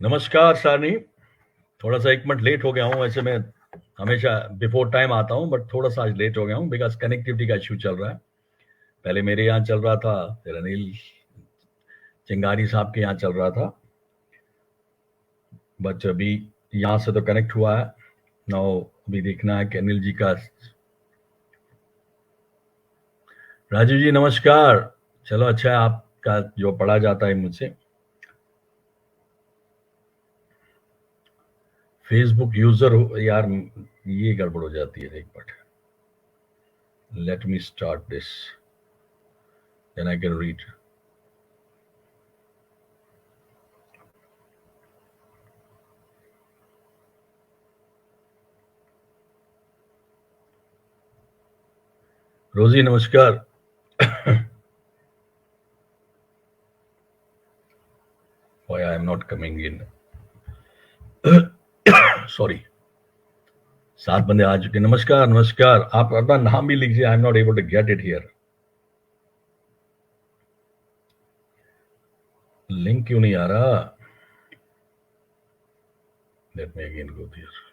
नमस्कार सानी। थोड़ा सा 1 मिनट लेट हो गया हूँ। वैसे मैं हमेशा बिफोर टाइम आता हूँ, बट थोड़ा सा आज लेट हो गया हूँ बिकॉज कनेक्टिविटी का इशू चल रहा है। पहले मेरे यहाँ चल रहा था, फिर अनिल चिंगारी साहब के यहाँ चल रहा था, बट अभी यहाँ से तो कनेक्ट हुआ है। नाउ अभी देखना है कि अनिल जी का। राजू जी नमस्कार। चलो अच्छा है, आपका जो पढ़ा जाता है मुझसे। फेसबुक यूजर हो यार, ये गड़बड़ हो जाती है। एक minute, let me start this, then I can read. Rosy नमस्कार। Why I am not coming in? Sorry. 7 बंदे आ चुके। नमस्कार नमस्कार। आप अपना नाम भी लीजिए। I am not able to get it here. Link क्यों नहीं आ रहा? Let me again go here.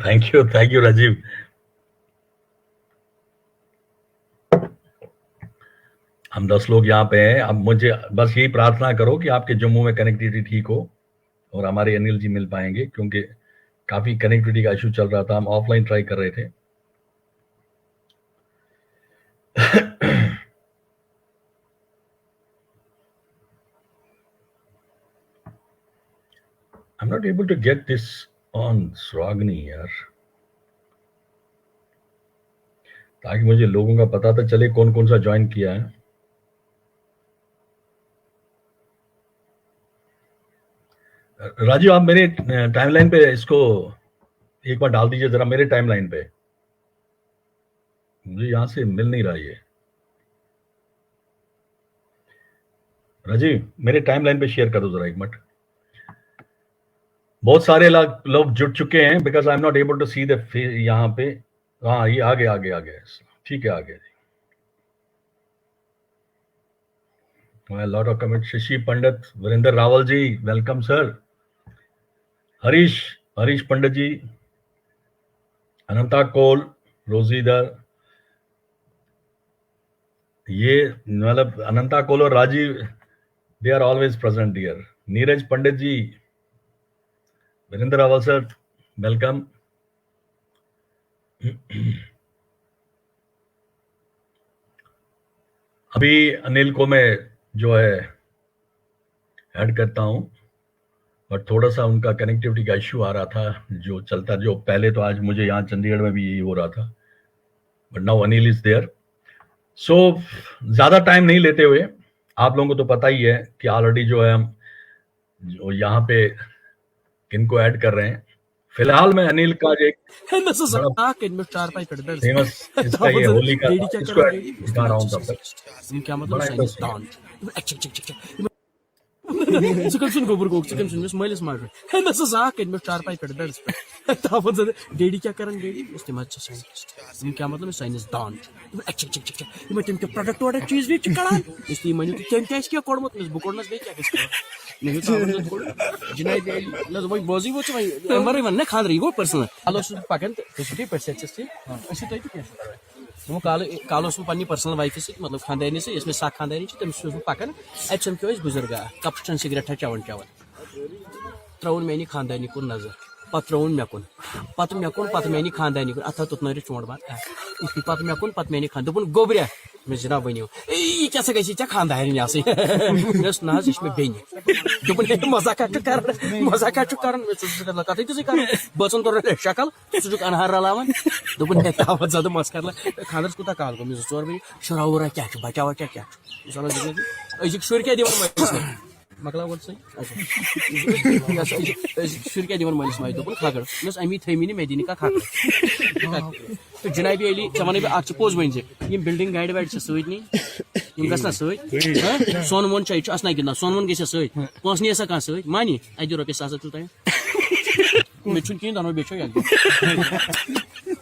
Thank you Rajiv. हम 10 लोग यहाँ पे हैं। अब मुझे बस यही प्रार्थना करो कि आपके जम्मू में कनेक्टिविटी ठीक हो और हमारे अनिल जी मिल पाएंगे, क्योंकि काफी कनेक्टिविटी का इशू चल रहा था। हम ऑफलाइन ट्राई कर रहे थे। I'm not able to get this on Sragni यार, ताकि मुझे लोगों का पता तो चले कौन कौन सा ज्वाइन किया है। राजू आप मेरे टाइमलाइन पे इसको एक बार डाल दीजिए जरा, मेरे टाइमलाइन पे। मुझे यहां से मिल नहीं रहा ये। राजीव मेरे टाइमलाइन पे शेयर कर दो जरा 1 मिनट। बहुत सारे लोग जुड़ चुके हैं because I am not able to see the यहाँ पे। हाँ ये आगे आगे आगे, ठीक है आगे। Lot of comment. Shashi Pandit, Virendra Rawal ji welcome sir. Harish Pandit ji, Ananta Kaul, रोजीदर, ये मतलब अनंता कोल और Rajeev, they are always present here. Neeraj Pandit ji, Virendra Rawal sir welcome. अभी अनिल को मैं जो है ऐड करता हूं, बट थोड़ा सा उनका कनेक्टिविटी का इश्यू आ रहा था जो चलता, जो पहले तो आज मुझे यहाँ चंडीगढ़ में भी यही हो रहा था, but now Anil is there. So ज्यादा टाइम नहीं लेते हुए, आप लोगों को तो पता ही है कि ऑलरेडी जो है हम जो यहाँ पे किनको ऐड कर रहे हैं। फिलहाल मैं अनिल का एक फेमस इसका ये होली का इसको दिखा रहा हूँ तब तक। क्या मतलब सुन गोबर को सुन मलिस मार चारपाई पे बेड्स पे तापन डेडी क्या करन डेडी इस्तेमाल क्या मतलब साइंस दान तम के प्रोडक्ट वोडक्ट चीज भी कड़ान इसलिए मन तम क्या कोड़मत बह कोड़नस बे क्या जिनाई लज वो बोजी वो मरे वन खादर यह गो पर्सनल कालो पकान तो पे कालो पे पर्सनल वाइफ मतलब खानदानी इसमें साख खानदानी तमिस पकान अब समझो बुजुर्ग कपन सिगरेट चवन त्रोन मे खानदानी कुन नजर पत त्रोन मे कुन पत मे खानदानी कुन अथ तुत नर चोट बात पत मे कुन पत मे खान दोपन गोबरिया मे जनाब वन यह क्या गे खानदानी ना मे बेन दोपन मजाक कर कत बचन कर शक्ल सुक अनहार रलावन दोपन तावत ज्यादा मस कर खानदर कूता काल गो 2-4 बजे शुरा वुरा क्या बचा वचा क्या अजुक शुर क्या दिवन मकला गोट सही शुर क्या दिवन मलिस माय दोपन खागड़ नस अमी थैमिनी मे दिनी का खागड़ तो जनाबी अली चवन आज pose one M building guide wide Sunny गना सोन वोन असना गिंदा सोन वोन गे सैंस सा कह मानी अद रोपये 1,000 तूत मे कहीं दोनों बेचो या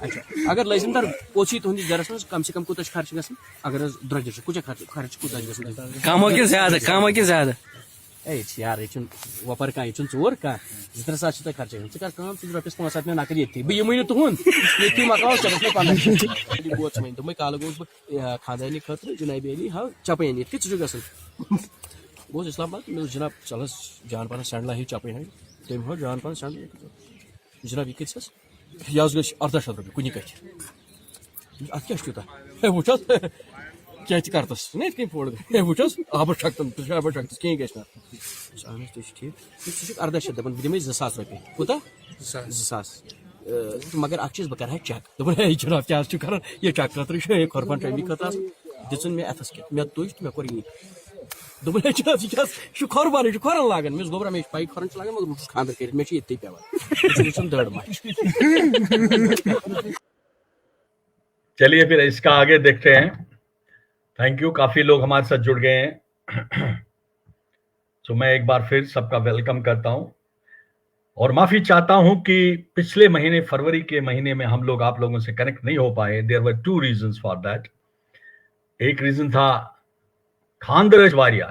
अच्छा अगर लजिम दर पोची तुंद गरस मज कम से कम कुछ खर्च गसन अगर द्रज कुछ खर्च कुछ गसन कम कि ज्यादा यार ये वपर कह ये चोर कह 2-3 सास खर्च कर रपस 5 मे नकद ये बह यम तुहद ये मकाओ चलस मे 15 बोच मे दोप कल गोस बह खानदानी खतर जुनैब अली हाँ चपन ये गसन बहुत इस्लामाबाद मे जनाब चलस जान पान सैंडला ही चपन तम हो जान पान सैंडल जनाब ये कस यह गई 1800 रुपये कुन कत अत क्या तूत वो क्या करतस ना कहीं फोड़ वो आबस शक्तन आबस शक्तस कहीं गह अहन ठीक सह 1800 दपान बह दिमे 2000 रुपये कूत 2000 मगर अ चीज बह कर चेक दोपन है जनाब क्या कर ये चेक खतर खुरफान ट्रेनिंग खतर दिन मे अथस क्या मे तुज तो मे कोर ये दोपन है जनाब यह खुरबान यह खुरन लागान मे गोबरा मे पाई खुरन लागान मगर बह खानदर कर मे ये पे दड़ चलिए फिर इसका आगे देखते हैं। थैंक यू, काफी लोग हमारे साथ जुड़ गए हैं। तो मैं एक बार फिर सबका वेलकम करता हूं और माफी चाहता हूं कि पिछले महीने फरवरी के महीने में हम लोग आप लोगों से कनेक्ट नहीं हो पाए। There were 2 reasons for that. एक रीजन था खानदर वारिया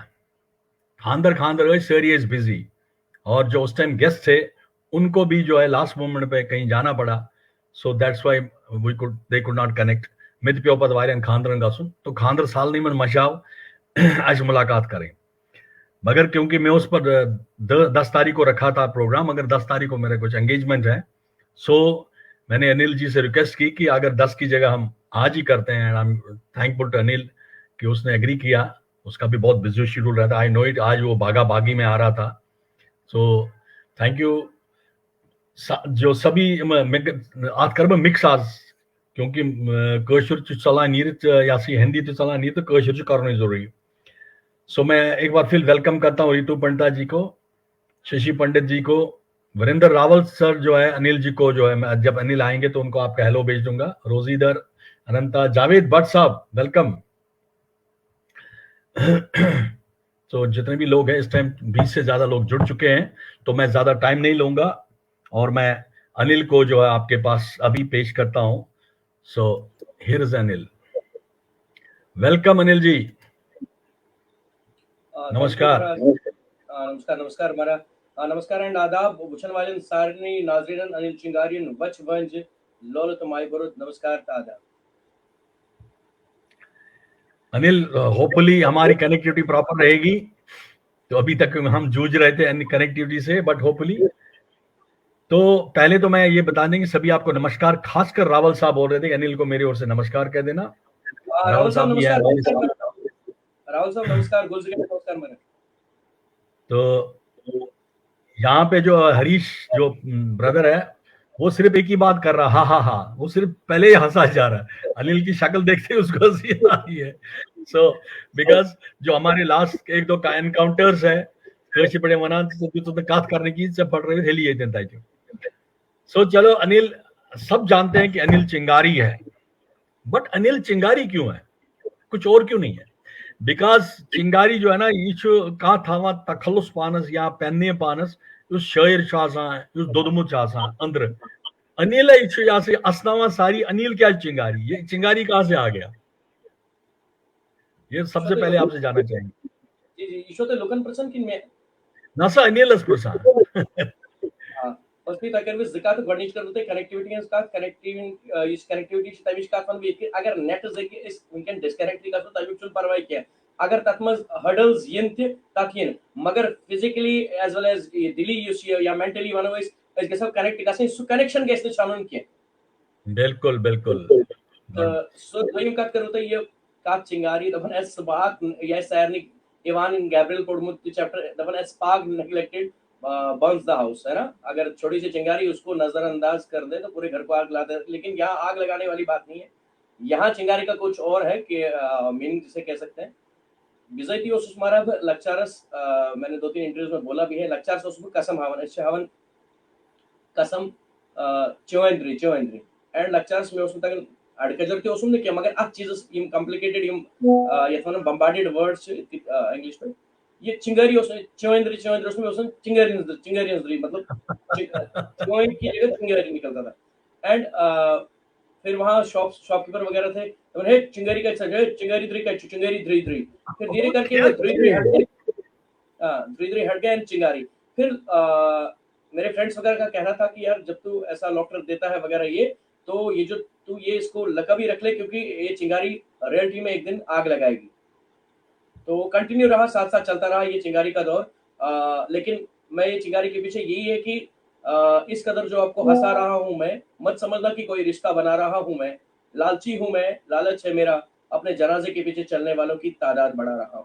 खानदर सारी इज बिजी और जो उस टाइम गेस्ट थे उनको भी जो है लास्ट मोमेंट पे कहीं जाना पड़ा, so that's why they could not connect. मित पे पत वारियन खानदरन गसुन तो खानदर साल नहीं मन मचाओ आज मुलाकात करें। मगर क्योंकि मैं उस पर 10 तारीख को रखा था प्रोग्राम, मगर 10 तारीख को मेरा कुछ एंगेजमेंट है, सो मैंने अनिल जी से रिक्वेस्ट की कि अगर 10 की जगह हम आज ही करते हैं। I am thankful to Anil कि उसने एग्री किया। उसका भी बहुत बिजी शेड्यूल रहता है, आई नो इट। आज वो भागा भागी में आ रहा था, सो थैंक यू। जो सभी आज कर मिक्स आज क्योंकि कशुर चलान नीरित या हिंदी तो चलान नीरित तो कशुर करना जरूरी। सो मैं एक बार फिर वेलकम करता हूँ रितु पंडिता जी को, शशि पंडित जी को, वीरेंद्र रावल सर जो है, अनिल जी को जो है, मैं जब अनिल आएंगे तो उनको आपका हेलो भेज दूंगा, रोजीदर, अनंता, जावेद भट्ट साहब वेलकम। तो जितने भी लोग हैं इस टाइम 20 से ज्यादा लोग जुड़ चुके हैं, तो मैं ज्यादा टाइम नहीं लूंगा और मैं अनिल को जो है आपके पास अभी पेश करता हूं। So here is Anil. Welcome Anil ji. नमस्कार। नमस्कार मारा नमस्कार एंड आदाब वुचन वालन सारनी नाज़रीन अनिल चिंगारियन वच वंज लोल तमाई बरुद नमस्कार आदाब। अनिल, होपफुली हमारी कनेक्टिविटी प्रॉपर रहेगी। तो अभी तक हम जूझ रहे थे कनेक्टिविटी से, बट होपफुली। तो पहले तो मैं ये बता दें कि सभी आपको नमस्कार, खासकर रावल साहब बोल रहे थे अनिल को मेरी ओर से नमस्कार कह देना। रावल साहब नमस्कार। रावल साहब नमस्कार, नमस्कार मेरे। तो यहाँ पे जो हरीश जो ब्रदर है वो सिर्फ एक ही बात कर रहा, हा, वो सिर्फ पहले ही हंसा जा रहा है। अनिल की शक्ल देखते ही उसको हंसी आ रही है। सो बिकॉज जो हमारे लास्ट 1-2 का एनकाउंटर्स है पड़े मना तो कात करने की सब पड़ रही हेली देता है। सो चलो अनिल, सब जानते हैं कि अनिल चिंगारी है, बट अनिल चिंगारी क्यों है, कुछ और क्यों नहीं है? बिकॉज चिंगारी जो है ना ये कह था तखलुस पानस या पेन्ने पानस उस शायर दोदमुच अंदर अनिल से असनावा सारी अनिल क्या चिंगारी, ये चिंगारी कहां से आ गया, ये सबसे पहले आपसे जानना चाहेंगे। जी जी ईशोते लोकन प्रसन्न किन में नसा अनिल प्रसन्न हां बस भी तकर भी ज़िकात गणित कर होते कनेक्टिविटी है इसका कनेक्टिविटी इस कनेक्टिविटी तविश का फन भी अगर नेट जगह इस वी कैन डिस्कनेक्ट का तो तविश चुन परवाई क्या अगर तत्मज हर्डल्स यन तकिन मगर फिजिकली एज वेल एज दिली यूस या मेंटली वन वाइज इस सब कनेक्ट गसन सु कनेक्शन गैस तो चालन के बिल्कुल बिल्कुल। सो दोयम कत कर होते ये कात चिंगारी दफन एस बाक या सारनी इवान इन गैब्रियल कोडमुत चैप्टर दफन एस पाग नेग्लेक्टेड बर्न्स द हाउस, है ना। अगर छोटी सी चिंगारी उसको नजरअंदाज कर दे तो पूरे घर को आग ला दे, लेकिन यहाँ आग लगाने वाली बात नहीं है। यहाँ चिंगारी का कुछ और है कि मीनिंग जिसे कह सकते हैं बिजैती ओसुस मारा लक्चारस, मैंने 2-3 इंटरव्यूज में बोला भी है, लक्चारस ओसुस कसम हवन अच्छा हवन कसम चोएंद्री एंड लक्चारस में ओसुस तक अड़कजर के ओसुम ने क्या मगर अब चीजेस इम कॉम्प्लिकेटेड इम यथवन बम्बार्डेड वर्ड्स इंग्लिश में ये चिंगारी चवेंद्री उसमें चिंगारी मतलब चोई की जगह चिंगारी निकलता था। एंड फिर वहाँ शॉपकीपर वगैरह थे, तो हे चिंगारी का चिंगारी थ्री फिर धीरे करके वो थ्री हट गए। थ्री हट गया एंड चिंगारी। फिर मेरे फ्रेंड्स वगैरह का कहना था कि यार जब तू ऐसा लॉकटर देता है वगैरह ये, तो ये जो तू ये इसको लकब ही रख ले, क्योंकि ये चिंगारी रियलिटी में एक दिन आग लगाएगी। तो कंटिन्यू रहा, साथ साथ चलता रहा ये चिंगारी का दौर। लेकिन मैं ये चिंगारी के पीछे यही है कि इस कदर जो आपको हंसा रहा हूं मैं, मत समझना कि कोई रिश्ता बना रहा हूं मैं। लालची हूं मैं, लालच है मेरा, अपने जनाजे के पीछे चलने वालों की तादाद बढ़ा रहा हूं।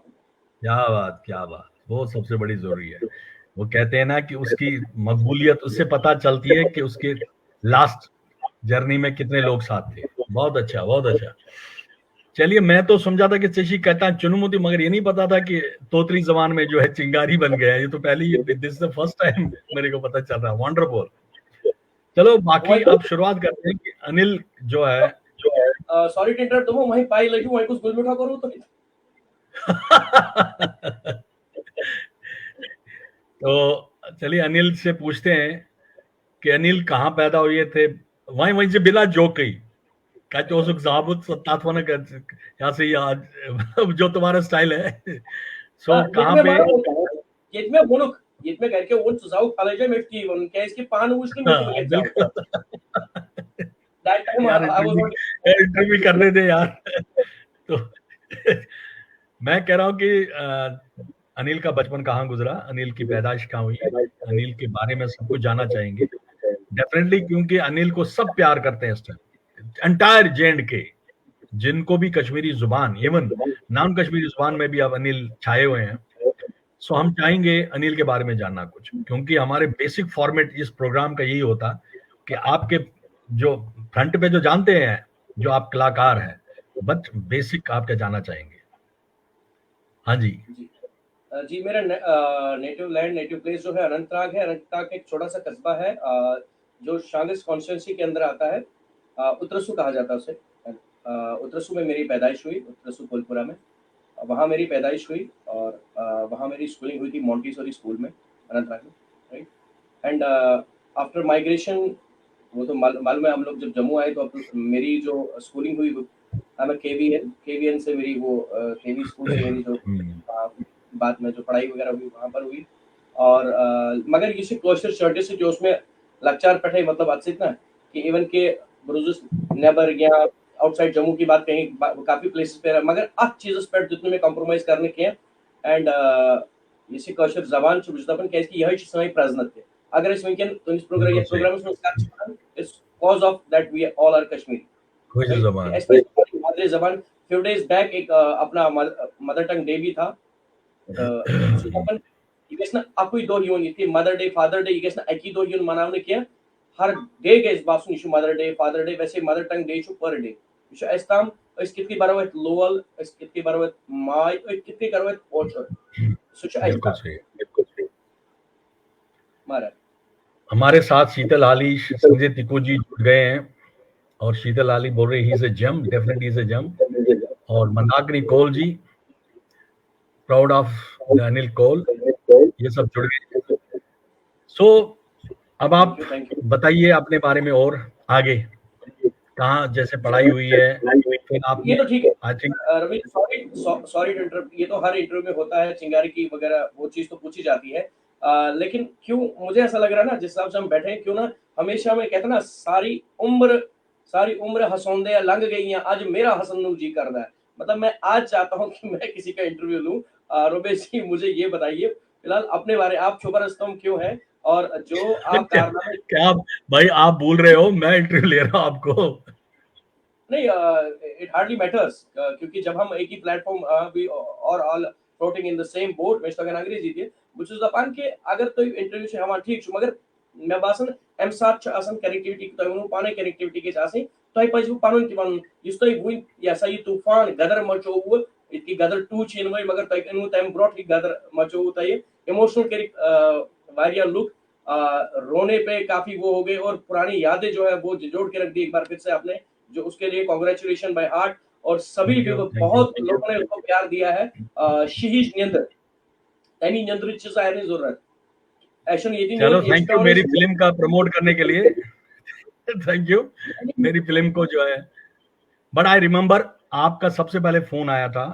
क्या बात, वो सबसे बड़ी जरूरी है। वो कहते हैं ना कि उसकी मकबूलियत उससे पता चलती है कि उसके लास्ट जर्नी में कितने लोग साथ थे। बहुत अच्छा, बहुत अच्छा। चलिए, मैं तो समझा था कि चेशी कहता है चुनुमुती, मगर ये नहीं पता था कि तोतरी जबान में जो है चिंगारी बन गया है। ये तो पहली, this is the first time मेरे को पता चल रहा है। वंडरफुल। चलो बाकी अब शुरुआत करते हैं कि अनिल जो है सॉरी टू इंटरप्ट, तुम वहीं पाई लगी वहीं कुछ गुल उठा करो तो तो चलिए अनिल से पूछते हैं कि अनिल कहाँ पैदा हुए थे। वहीं से बिला जोक काय उसक जाबुत तात्वना कर यहाँ से आज जो तुम्हारा स्टाइल है। सो कहाँ पे येतमे बोनुक येतमे करके वो जाऊ खालायचे मिटकी म्हणून क्या इसकी पान उष्ण मिटकी बघायचं बिल्कुल that time I was interview करने दे यार। तो मैं कह रहा हूँ कि अनिल का बचपन कहाँ गुजरा, अनिल की पैदाइश कहाँ हुई, अनिल के बारे में सब कुछ जानना चाहेंगे डेफिनेटली, क्योंकि अनिल को सब प्यार करते हैं इस टाइम। एंटायर J&K जिनको भी कश्मीरी जुबान, इवन नॉन कश्मीरी जुबान में भी अब अनिल छाए हुए हैं। सो हम चाहेंगे अनिल के बारे में जानना कुछ, क्योंकि हमारे बेसिक फॉर्मेट इस प्रोग्राम का यही होता कि आपके जो फ्रंट पे जो जानते हैं, जो आप कलाकार हैं, बट बेसिक आप क्या जानना चाहेंगे। हाँ जी जी मेरा नेटिव लैंड, नेटिव प्लेस जो है अनंतनाग है। अनंतनाग एक छोटा सा कस्बा है जो शांगिस कॉन्स्टिट्यूंसी के अंदर आता है। उतरसू कहा जाता है उसे। उतरसू में मेरी पैदाइश हुई, उतरसू कोलपुरा में। वहाँ मेरी पैदाइश हुई और वहाँ मेरी स्कूलिंग हुई थी मॉन्टेसरी स्कूल में अनंतनाग में, राइट। एंड आफ्टर माइग्रेशन, वो तो मालूम है, हम लोग जब जम्मू आए तो मेरी जो स्कूलिंग हुई मैं केवीएन से मेरी वो केवी स्कूल से मेरी जो बाद में जो पढ़ाई वगैरह हुई वहाँ पर हुई। और मगर किसी क्लोस्टर शर्टे से जो उसमें लक्चार पढ़े, मतलब आज से इतना कि इवन के ब्रुजेस नेबर या आउटसाइड जम्मू की बात कहीं काफी प्लेसेस पे, मगर अब चीजेस पर जितने में कॉम्प्रोमाइज करने के एंड इसी कौशल जबान से बुझदापन क्या इसकी यही समय प्राजनत है। अगर इस वीकेंड तो इस प्रोग्राम में उसका इस cause of that we all are Kashmiri कोई जबान मादरी जबान। फ्यू डेज बैक एक अपना मदर टंग डे भी था। सुपन इगेसना अकुई दो यून इति मदर डे फादर डे इगेसना अकी दो यून मनावने किया हर डे के इस बात सुन मदर डे फादर डे वैसे मदर टंग डे छु पर डे इशु एस्ताम इस कितनी बारवत लोअल इस कितनी बारवत माय इस कितनी करवत ओचर सुच एस्ताम मारा। हमारे साथ शीतल आली, संजय तिको जी जुड़ गए हैं और शीतल आली बोल रहे he is a gem, definitely is a gem. और मंदाकिनी कौल जी, प्राउड ऑफ अनिल कौल, ये सब जुड़ गए। सो अब आप बताइए अपने बारे में और आगे कहाँ जैसे पढ़ाई हुई है फिर आप। ये तो ठीक है I think Ravi, sorry to interrupt, ये तो हर इंटरव्यू में होता है, चिंगारी की वगैरह वो चीज तो पूछी जाती है। लेकिन क्यों मुझे ऐसा लग रहा है ना, जिस हिसाब से हम बैठे हैं, क्यों ना हमेशा में कहते ना सारी उम्र हसौंदे लंघ गई हैं, आज मेरा हसन नू जी कर रहा है। मतलब मैं आज चाहता हूँ कि मैं किसी का इंटरव्यू लूं। रुबेश जी मुझे ये बताइए फिलहाल अपने बारे, आप शुभ स्तंभ क्यों है और जो आप कारनामे क्या भाई आप बोल रहे हो, मैं इंटरव्यू ले रहा हूँ आपको। नहीं, इट हार्डली मैटर्स, क्योंकि जब हम एक ही प्लेटफॉर्म वी और all floating in the same boat में स्टगन अंग्रेजी थी व्हिच इज द पान के अगर तो इंटरव्यू से हम ठीक छु, मगर मैं बासन एम साथ छ आसन कनेक्टिविटी तो नु पाने कनेक्टिविटी के आसे तो पज पानुन कि वन इस तो वुन या सही तूफान गदर मचो इतकी गदर टू चीन वही, मगर तक नु टाइम ब्रॉट की गदर मचो तय इमोशनल के वारिया लुक रोने पे काफी वो हो गए और पुरानी यादें जो है वो जोड़ के रख दी एक बार फिर से आपने, जो उसके लिए कांग्रेचुलेशन बाय हार्ट। और सभी बहुत लोगों ने उसको प्यार दिया है। शहीद नियंत्र तमी नंदर सारे जरूरत चलो थैंक यू मेरी फिल्म का प्रमोट करने के लिए थैंक यू मेरी फिल्म को जो है बट आई रिमेम्बर आपका सबसे पहले फोन आया था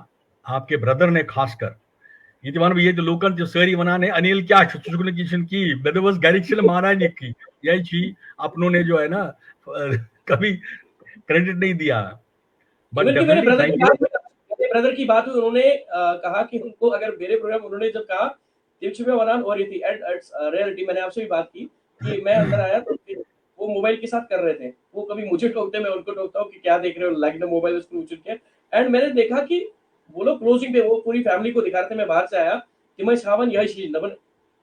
आपके ब्रदर ने खासकर ये तो लोकल जो सरी वनाने अनिल क्या किशन की बेदवस गारिक्शन महाराज की यही छी अपनों ने जो है ना कभी क्रेडिट नहीं दिया बट मेरे ब्रदर की बात हुई उन्होंने कहा कि उनको अगर मेरे प्रोग्राम उन्होंने जब कहा में वनान और ये थी रियलिटी मैंने आपसे भी बात की कि मैं अंदर आया तो वो मोबाइल के साथ कर रहे थे वो कभी मुझे टोकते मैं उनको टोकता हूँ कि क्या देख रहे हो लाइक ना मोबाइल उसको उछल के एंड मैंने देखा कि वो लोग क्लोजिंग पे वो पूरी फैमिली को दिखा रहे थे मैं बाहर से आया कि मैं छावन यही चीज दबन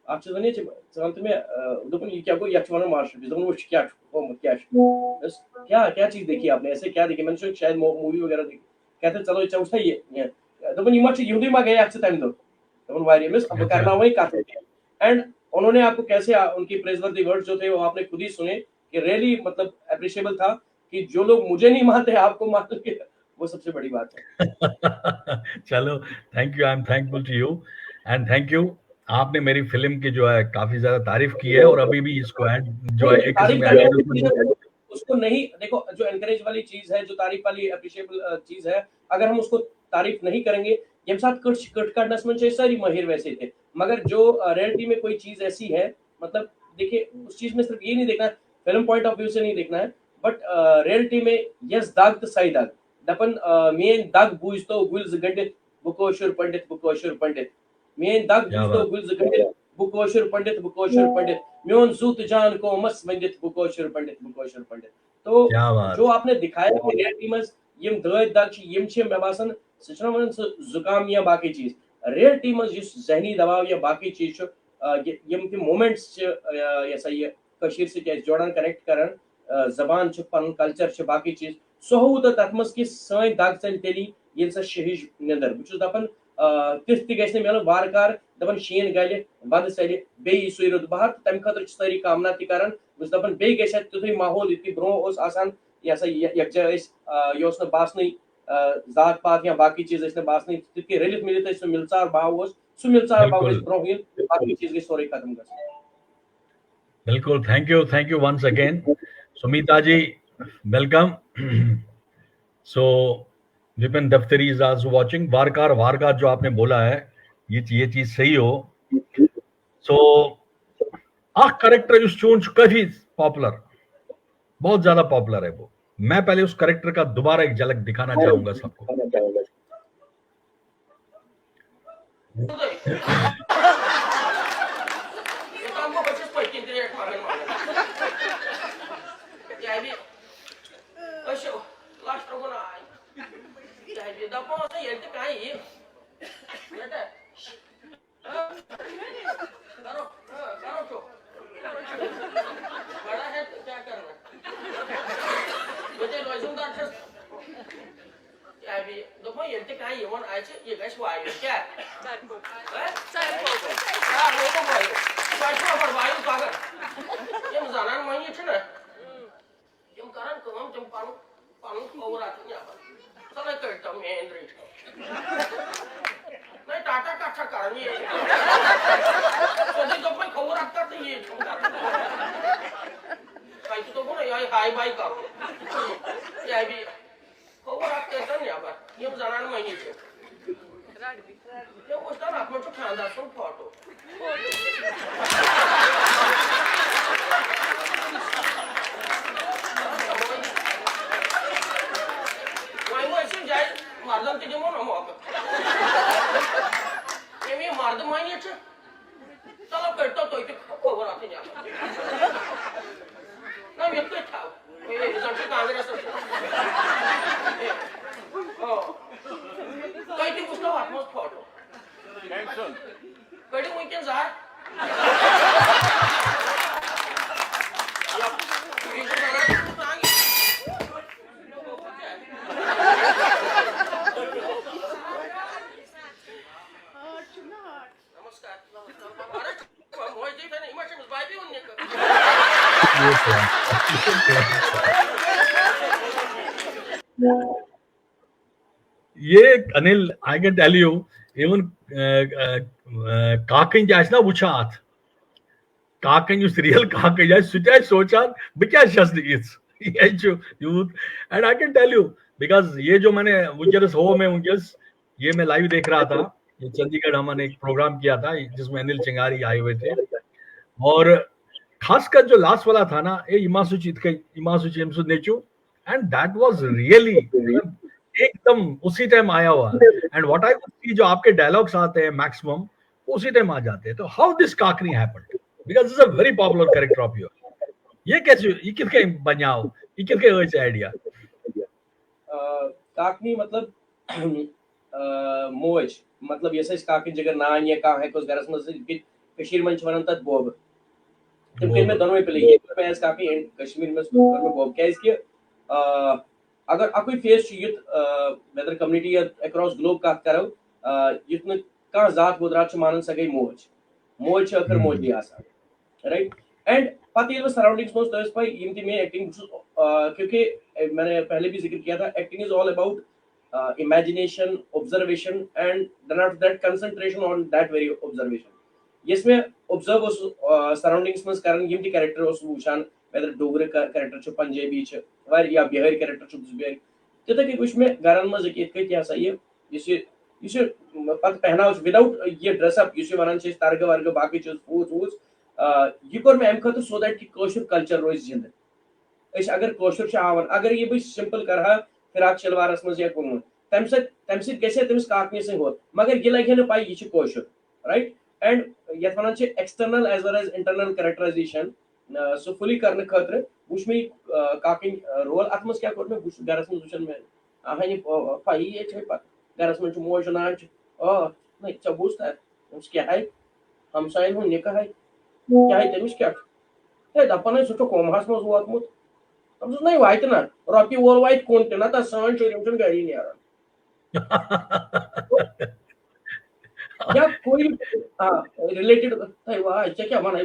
आप चीज नहीं चलते में दोपन ये क्या को या छवाना मास्टरपीस दोपन वो क्या क्या चीज देखी आपने ऐसे क्या देखी मैंने शायद मूवी वगैरह देखी कहते चलो अच्छा उठा ये दोपन ये मच यहूदी मा गए अच्छे टाइम दो दोपन वायरियम इस अब करना वही काफी एंड उन्होंने आपको कैसे उनकी प्रेजवर्दी वर्ड्स जो थे वो आपने खुद ही सुने कि रियली मतलब अप्रिशिएबल था कि जो लोग मुझे नहीं मानते आपको मान के वो सबसे बड़ी बात है चलो thank you I am thankful to you and thank you आपने मेरी फिल्म की जो है काफी ज्यादा तारीफ की है और अभी भी इसको जो है एक उसको नहीं देखो जो एनकरेज वाली चीज है जो तारीफ वाली अप्रिशिएबल चीज है अगर हम उसको तारीफ नहीं करेंगे ये साथ कट काटनस में सारी माहिर वैसे थे मगर जो रियलिटी में कोई चीज ऐसी है मतलब देखिए उस चीज में सिर्फ ये नहीं देखना है फिल्म पॉइंट ऑफ व्यू से नहीं देखना है बट रियलिटी में यस दाग सही दाग दपन मेन दाग बूझतो गुल्स गंडित बुकोशुर पंडित मेन दाग बूझतो गुल्स गंडित बुकोशुर पंडित म्योन सूत जान को मस मंडित बुकोशुर पंडित तो जो आपने दिखाया है रियलिटी में यम दद दाग यम छे मे बासन सचना वन जुकाम या बाकी चीज रियलिटी में जिस जहनी दबाव या बाकी चीज यम के मोमेंट्स ऐसा ये कशीर से क्या जोड़न कनेक्ट करन जबान छ पन कल्चर छ बाकी चीज सो तो तत्मस की सय दाग चल तेली ये स शहीज नंदर बुछ दपन तिस ति गैस मेल वारकार दपन शीन गले बंद सले बे सुरत बहर तम खतर सारी कामना ति करन बुछ दपन बे गैस तुथै माहौल इति ब्रो ओस आसान यसा यकजा इस योस न बासनी जात पात या बाकी चीज इसने बासनी तितके रिलिफ मिलते सो मिलचार भाव ओस सो मिलचार भाव इस ब्रो हिल बाकी चीज के स्टोरी खत्म कर बिल्कुल thank you once again Sumita ji welcome so Vipin Daftari is also watching worker जो आपने बोला है ये चीज सही हो सो करेक्टर इस चूंच काफी पॉपुलर बहुत ज्यादा पॉपुलर है वो मैं पहले उस करेक्टर का दोबारा एक झलक दिखाना चाहूंगा सबको ये Anil I can tell you even काकन आस ना वुचान अत काकन रियल काकन सह सोचान बस youth and I can tell you because ये जो मैंने वुंकस हो में वुंकस ये मैं लाइव देख रहा था, ये चंडीगढ़ हमने एक प्रोग्राम किया था जिसमें अनिल चिंगारी आए हुए थे, और खासकर जो लास्ट वाला था ना ये इमासु चिमसु नेचू, एंड दैट वाज रियली एकदम उसी टाइम आया हुआ। And what I could see जो आपके डायलॉग्स आते हैं मैक्सिमम उसी टाइम आ जाते हैं। तो how this cockney happened, because it's a very popular character of your, ये कैसे ये किसके बनाओ, ये किसके होय आइडिया? काकनी मतलब मोज मतलब ये काकन जगह नान या कह हेको गरस मशीर मन वन तथ बोब तम कर दोनों पे मैं काफी कश्मीर में बोब क्या अगर अकु face weather community across globe कत करो युथ न कह जात गुजरात मानन सह गई मोज मोज अखर मोजी राइट। एंड पत्ते सराउंडिंग्स मज तो पे मे एक्टिंग क्योंकि मैंने पहले भी जिक्र किया था acting is all about imagination, observation, and then after that concentration on that very observation. Yes, मैं observe उस surroundings में कारण यम टी character उस वुचान whether डोगरे character च पंजाबी च वार या बिहारी character च बिहारी तो कि कुछ में गारन में जकी क्या सही है जिसे पत पहना विदाउट ये ड्रेस अप जिसे वनान छ तारग वर्ग बाकी चीज फूज ये कोर में एम खत सो दैट कि कोशर कल्चर रोज जिंद इस अगर कोशर छ आवन अगर ये भी सिंपल करहा फिराक शलवारस मज या कुन तम गसे तमिस काकनी से हो मगर यह लगे न पाई यह कोशर राइट। एंड ये one external as well as internal characterisation so fully करने खतर वुच मे काकन रोल अत मज क्या कोर मे गरस मज वुचन मे आहन पाई ये छ पत गरस मज मोज नान नहीं च बुझ तमिस क्या है हमसायन हूं निकाह है क्या है तमिस क्या है दपन सह कोमहस मज वोतमुत तम नहीं वात ना रपी वोल वात कुन ना तो सान शुर गरी नेरान या कोई रिलेटेड वाह क्या वन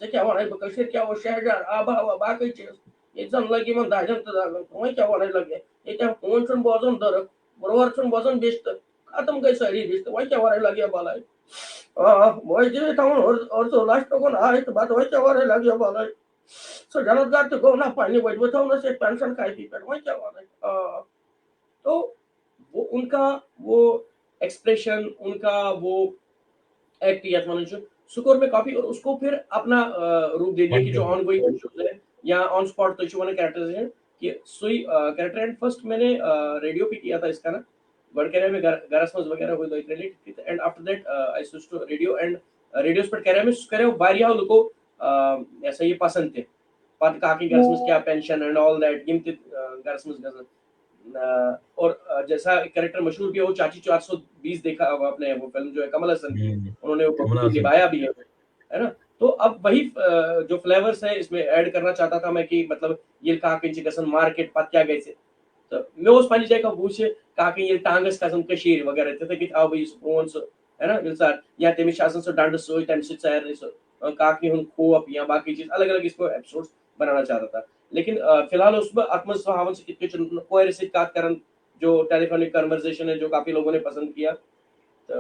क्या वन क्या शहजार आब हवा बाकी चीज ये जन लगे मन दाजन तो दागन वह क्या वन लगे ये फोन बोजन दर ब्रोवर बोजन बेस्ट खत्म गई सारी बेस्ट वह क्या वन लगे बालाई वही जी और तो लास्ट को ना है तो बात वह क्या वन लगे बालाई सो जनत गात तो ना पानी वही बताओ ना से पेंशन खाई पी पर वह क्या वन तो वो उनका वो एक्सप्रेशन उनका वो एक्ट या सुकोर में काफी और उसको फिर अपना रूप दे दिया कि जो ऑन गोइंग इश्यूज है या ऑन स्पॉट तो इशू कैरेक्टराइजेशन कि सुई कैरेक्टर एंड फर्स्ट मैंने रेडियो पे किया था इसका ना वर्ड कैरियर में गरस मज वगैरह हुई तो related and after that I switch to radio and radios पर कैरियर में करे वारिया लोगो ऐसा ये पसंद थे पत काकी गरस मज क्या पेंशन एंड ऑल दैट यम ते गरस मज गजन और जैसा कैरेक्टर मशहूर भी है वो चाची 420 देखा आपने वो फिल्म जो है कमल हसन की उन्होंने वो निभाया भी है ना। तो अब वही जो फ्लेवर्स है इसमें ऐड करना चाहता था मैं कि मतलब ये काकन गसन मार्केट पत क्या गई तो मैं उस पानी जाए का पूछे काकन ये टांगस कसम कशीर वगैरह थे कि आओ भाई फोन सो है ना मिलसार या तमिस आसन सो डंड सो तम से सारे सो काकनी हुन खोप या बाकी चीज अलग अलग इसको एपिसोड्स बनाना चाहता था लेकिन फिलहाल उसमें आत्मस हावन से कितने कोयर से बात करन जो टेलीफोनिक कन्वर्सेशन है जो काफी लोगों ने पसंद किया तो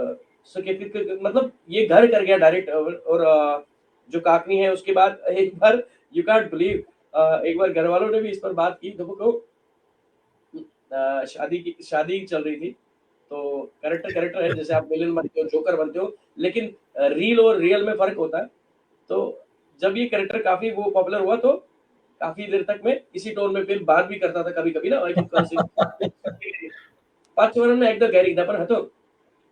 मतलब ये घर कर गया डायरेक्ट। और जो काकनी है उसके बाद एक बार यू कांट बिलीव एक बार घर वालों ने भी इस पर बात की तो शादी चल रही थी तो कैरेक्टर है जैसे आप विलेन बनते हो जोकर बनते हो लेकिन रील और रियल में फर्क होता है। तो जब ये कैरेक्टर काफी वो पॉपुलर हुआ तो काफी देर तक मैं इसी टोन में फिर बात भी करता था कभी कभी ना पांच वर्ष में एकदम गैरी दपन हतो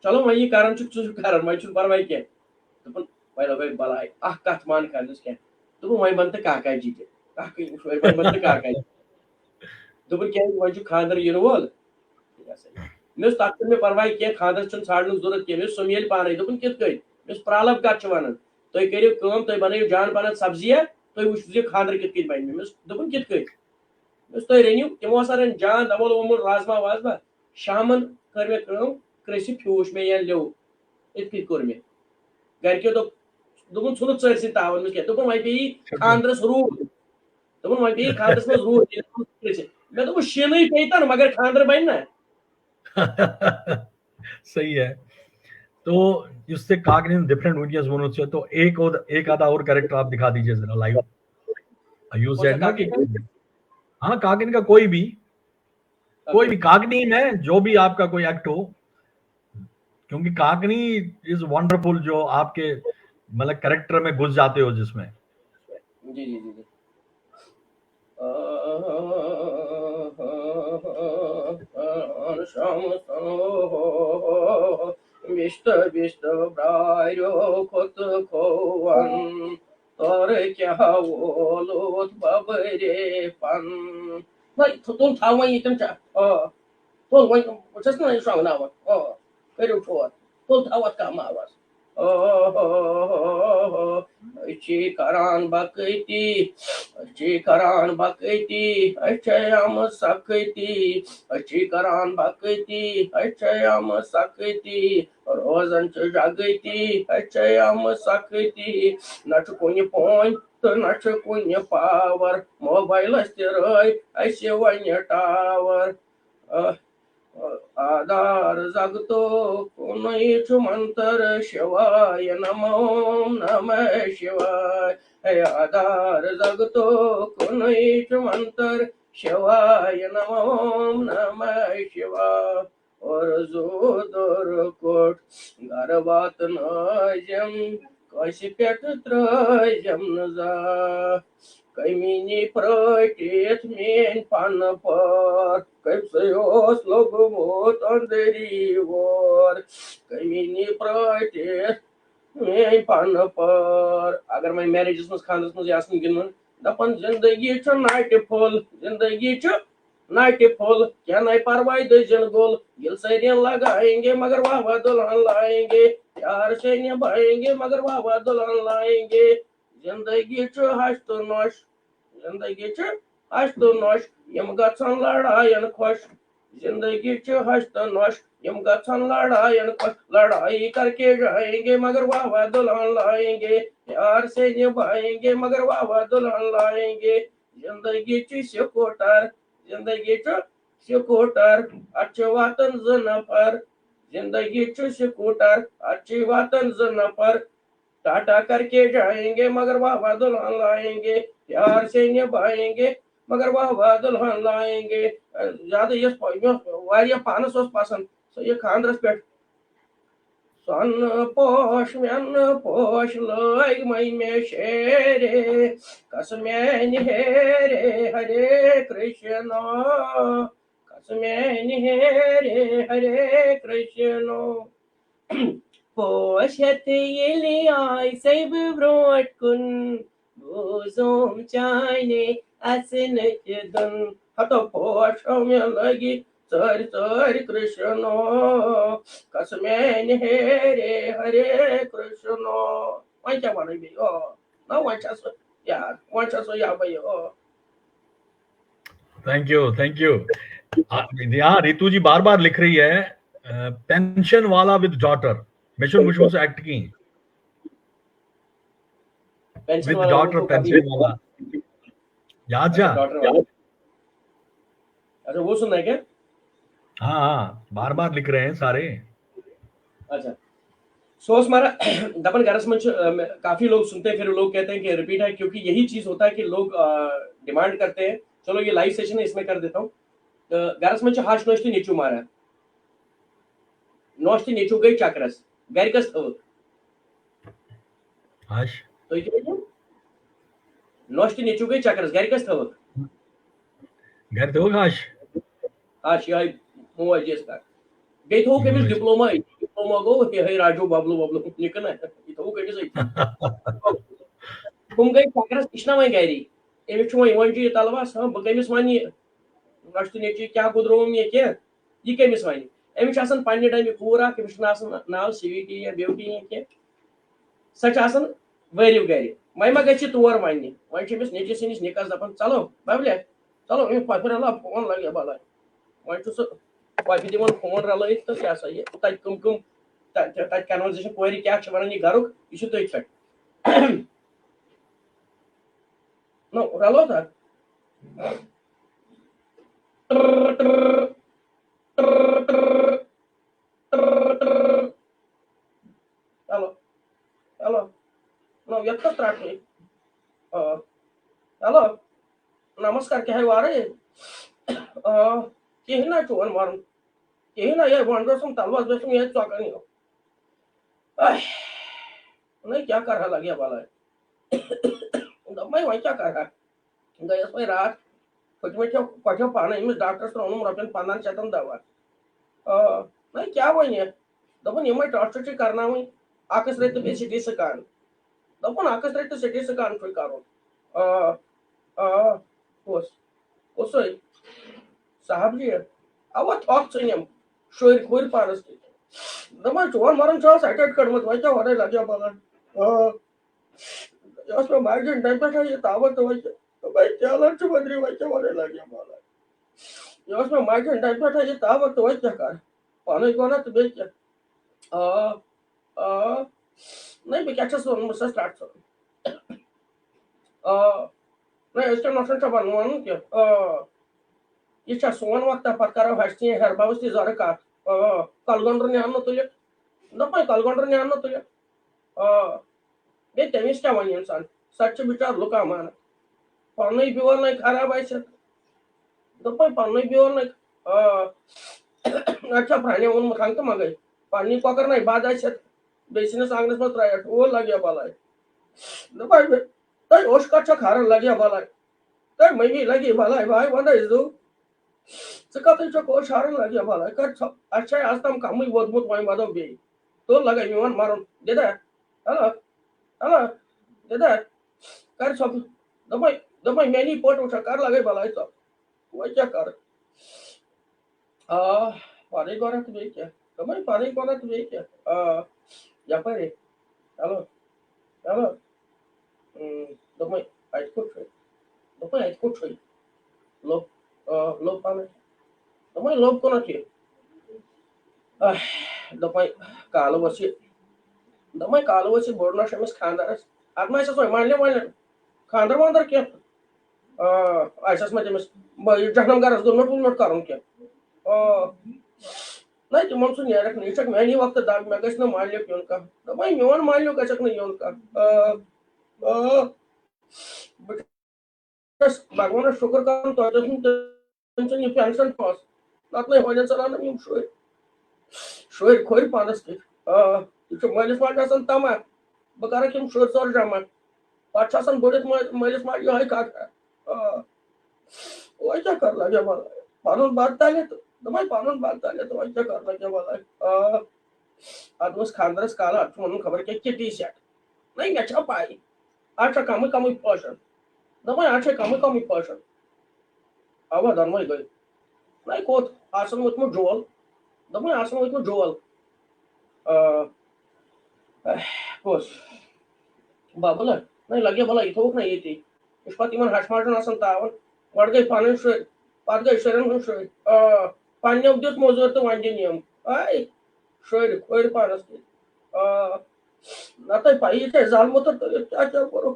चलो मैं ये कारण कारण मैं चुन पर मैं क्या तो भाई लोग बलाई आह कथ मान का जिस क्या तो मैं बनते काका जी के काका बनते काका तो क्या मैं जो खानदर यूनिवर्ल मैं उस ताकत में परवाह किया खानदर चुन छाड़नु जरूरत के मैं सुमेल पाने तो कित गई मैं प्रालब का चवन तो करियो काम तो बनायो जान पाना सब्जियां तो वो खानदर कित बन मैं दोपन कित तो रेन्यू तमो सर जान दमोल वमोल राजमा वाजमा शामन कर में कृषि फ्यूश में या लो इत कोर में घर के तो दोपन सुन चर से तावन में क्या दोपन वही भी खानदरस रूट दोपन वही भी खानदरस में रूट मैं तो शिन ही पेता मगर खानदर बन ना सही है। तो इससे कागनी डिफरेंट वीडियोस बनने से तो एक आधा और कैरेक्टर आप दिखा दीजिए जरा लाइव। यूज कौन सा ना कि काकी? हाँ कागिन का कोई भी कागनी में जो भी आपका कोई एक्ट हो, क्योंकि कागनी इज वंडरफुल, जो आपके मतलब कैरेक्टर में घुस जाते हो जिसमें। जी जी जी जी। श्याम विष्ट विष्ट ब्रायो खुत खोवन तर क्या वो लोथ बबरे पन नहीं तो तुम था वही तुम चा तो वही just ना श्याम ना वो करो तो था what काम आवाज Chikaran Bakiti, Chikaran Bakiti, Achayam Sakiti, Chikaran Bakiti, Achayam Sakiti, Rosan Jagiti, Achayam Sakiti, Nachukunya point. Nachukunya power, mobile asteroid, I see one your tower. आधार जगतो पुनईच मंत्र शिवाय नमो नमः शिवाय हे आधार जगतो पुनईच मंत्र शिवाय नमो नमः शिवाय और जो दर कोट गर्भात नजम कशी पेट त्रजम नजा कैमिनी प्रटेत मेन पान पर कैप्सयोस लोगोमोत अंधेरी वर कैमिनी प्रटेत मेन पान पर अगर मैं मैरिजेस में खानदस में यासन गिनन दपन जिंदगी छ नाटि फुल जिंदगी छ नाटि फुल क्या नहीं परवाह दजन गोल गिल सैरियन लगाएंगे मगर वाह दुल्हन लाएंगे प्यार से निभाएंगे मगर वाह दुल्हन लाएंगे जिंदगी छ हस्त नोश जिंदगी छ हस्त नोश यम गछन लड़ायन खुश जिंदगी छ हस्त नोश यम गछन लड़ायन खुश लड़ाई करके जाएंगे मगर वाह दुल्हन लाएंगे प्यार से निभाएंगे मगर वाह दुल्हन लाएंगे जिंदगी छ सिकोटर जिंदगी छ सिकोटर अच्छे वतन ज नफर जिंदगी छ सिकोटर अच्छी वतन ज नफर टाटा करके जाएंगे मगर वाह दुल्हन लाएंगे प्यार से निभाएंगे मगर वाह दुल्हन लाएंगे ज्यादा ये वारिया पानस ओस पसंद सो ये खानदरस पे सन पोश लग मई में शेरे कसमें हेरे हरे कृष्ण कसमें हेरे हरे कृष्ण पोशत येली आय सैब ब्रोट कुन बोजोम चायने असन दुन हतो पोशम लगी सर सर कृष्ण कसमेन हेरे हरे कृष्ण वांचा वाणी भी ओ ना वांचा सो या भाई ओ थैंक यू। यहाँ रितु जी बार बार लिख रही है पेंशन वाला विद डॉटर, मिशन मुश्किल से एक्ट की पेंशन विद वाला डॉटर, वो पेंशन वाला याद जा। डॉटर वाला अच्छा वो सुनना है क्या? हाँ बार बार लिख रहे हैं सारे। अच्छा सोच मारा दपन गरस मंच काफी लोग सुनते हैं फिर लोग कहते हैं कि रिपीट है क्योंकि यही चीज होता है कि लोग डिमांड करते हैं। चलो ये लाइव सेशन है इसमें कर देता हूँ। गरस मंच हाश नोश्ती नीचू मारा नोश्ती नीचू गई चक्रस गैरिकस हाश तो नोश्ती नीचू गई चक्रस गैरिकस घर तो हाश हाश यार मोबाइल जेस का बे थो कमिस डिप्लोमा गो हे राजू बबलू बबलू निकना तो कमिस हम गई चक्रस इश्ना वही गैरी एमिस छु वही जी तलवास हम कमिस वनी नोश्ती नीचू क्या गुदरोम ये क्या ये कमिस वनी एमिस आसन पन्ने टाइम पूरा कमिस नाव सीवीटी या ब्यूटी या क्या सच आसन वरिव गैरी मा गि तोर वन वमिस निचि सनिस निकस दपान चलो बबले चलो पफर रला फोन लगे बल वो पफि दिवन फोन रल तो यह सा ये तम कन्वर्सेशन कोरी क्या वन यह गुक यह तथ पे नो रलो था Hello, hello. No, yakka stratni. Hello. Namaskar, क्या है वारे? Kih na chuan marum. Kih na ये वंडर सम तलवार बेसम ये चौका नहीं हो. नहीं क्या कर रहा लगे वाला है. मैं वही क्या कर रहा. गए इसमें रात कुछ में क्या पाना इमेज डॉक्टर से उन्होंने रपन पाना चेतन दवा. नहीं क्या वही है. दबन ये मैं टॉर्चर करना हुई. आकस रहते भी सिटी से कान. दबन आकस रहते सिटी से कान कोई करो. उससे साहब जी अब थॉक चाहिए शोर खोर पारस की दमा चोर मारन चो साइटेड कर मत वाचा होरे लगे बाला उसमें मार्जिन टाइम पे ये तावत तो वाचा तो भाई क्या लंच बदरी वाचा होरे लगे बाला ये उसमें मार्जिन टाइम पे ये तावत तो वाचा कर पानी को ना तो बेच नहीं भी कैसे सो मुझसे स्टार्ट सो नहीं इसका नौशन चबा नुआनु क्या ये सोन वक्त पत्कार हस्ती हरबावस्ती जरा का कलगोंड्र ने अन्नो तुले दपा कलगोंड्र ने अन्नो तुले बे तमिस क्या वन इंसान सच बिचार लुका मान पन्नई बिवर नहीं खराब आयसे दपा पन्नई बिवर नहीं अच्छा प्राणी उन सांगतो मग पाणी पकर नाही बाद आयसे बेसिने सांगनेस मत राय वो लगे बाला दपा तय ओशकाचा खारन लगे बाला तय मई लगी बाला भाई वंदा इजो सकाळच्या कोश हारण लगे बाला कर अच्छा आज तम काम ही बहुत बहुत वाई बादो बे तो लगा मिवन मारून देदा हेलो हेलो देदा कर सब दबाई मैनी पोट उठा कर लगे बाला तो वो क्या कर पानी कोरा तो बे क्या दबाई पानी कोरा तो बे क्या या पर हेलो हेलो दबाई आज कुछ लो लो पाने दबाई लोब को नहीं दबाई कालो वसी बोर्डना शमिस खानदार आत्मा ऐसा सोई मान ले खानदार वांदर क्या ऐसा में जमिस जहनम गारस दो नोट करूं क्या नहीं तुम सुन यार नहीं चक मैं नहीं वक्त दाग मैं कैसे मान लियो क्यों का दबाई मेवन मान लियो कैसे नहीं उनका बस भगवान शुक्र करूं तो टेंशन ये पेंशन पास नात नहीं होने चला ना यूं शोर खोर पानस के तो मालिस मार जासन तमा बकारा किम शोर सर जामा पाछासन बोडत मालिस मार यो है का वो क्या कर लगे वाला पानन बात ताले तो दमाई पानन बात ताले तो क्या कर लगे वाला आदमस खानदरस काला म्हणून खबर के टी शर्ट नहीं अच्छा पाई अच्छा कमी पर्सन दमाई अच्छा कमी पर्सन आवा धर्मय गई नहीं कोत आसन with mo joel दमाई आसन with mo joel बस बाबला नहीं लगे भला इथोक नहीं येते इस्पाती मन हाश मारन आसन तावन वाड गई पाणी शोय पाद गई शरण शोय पाणी उद्योत मोजवर तो वांजे नियम आय शोय खोर पारस नाता पाई इथे जाल मोतर तो क्या करो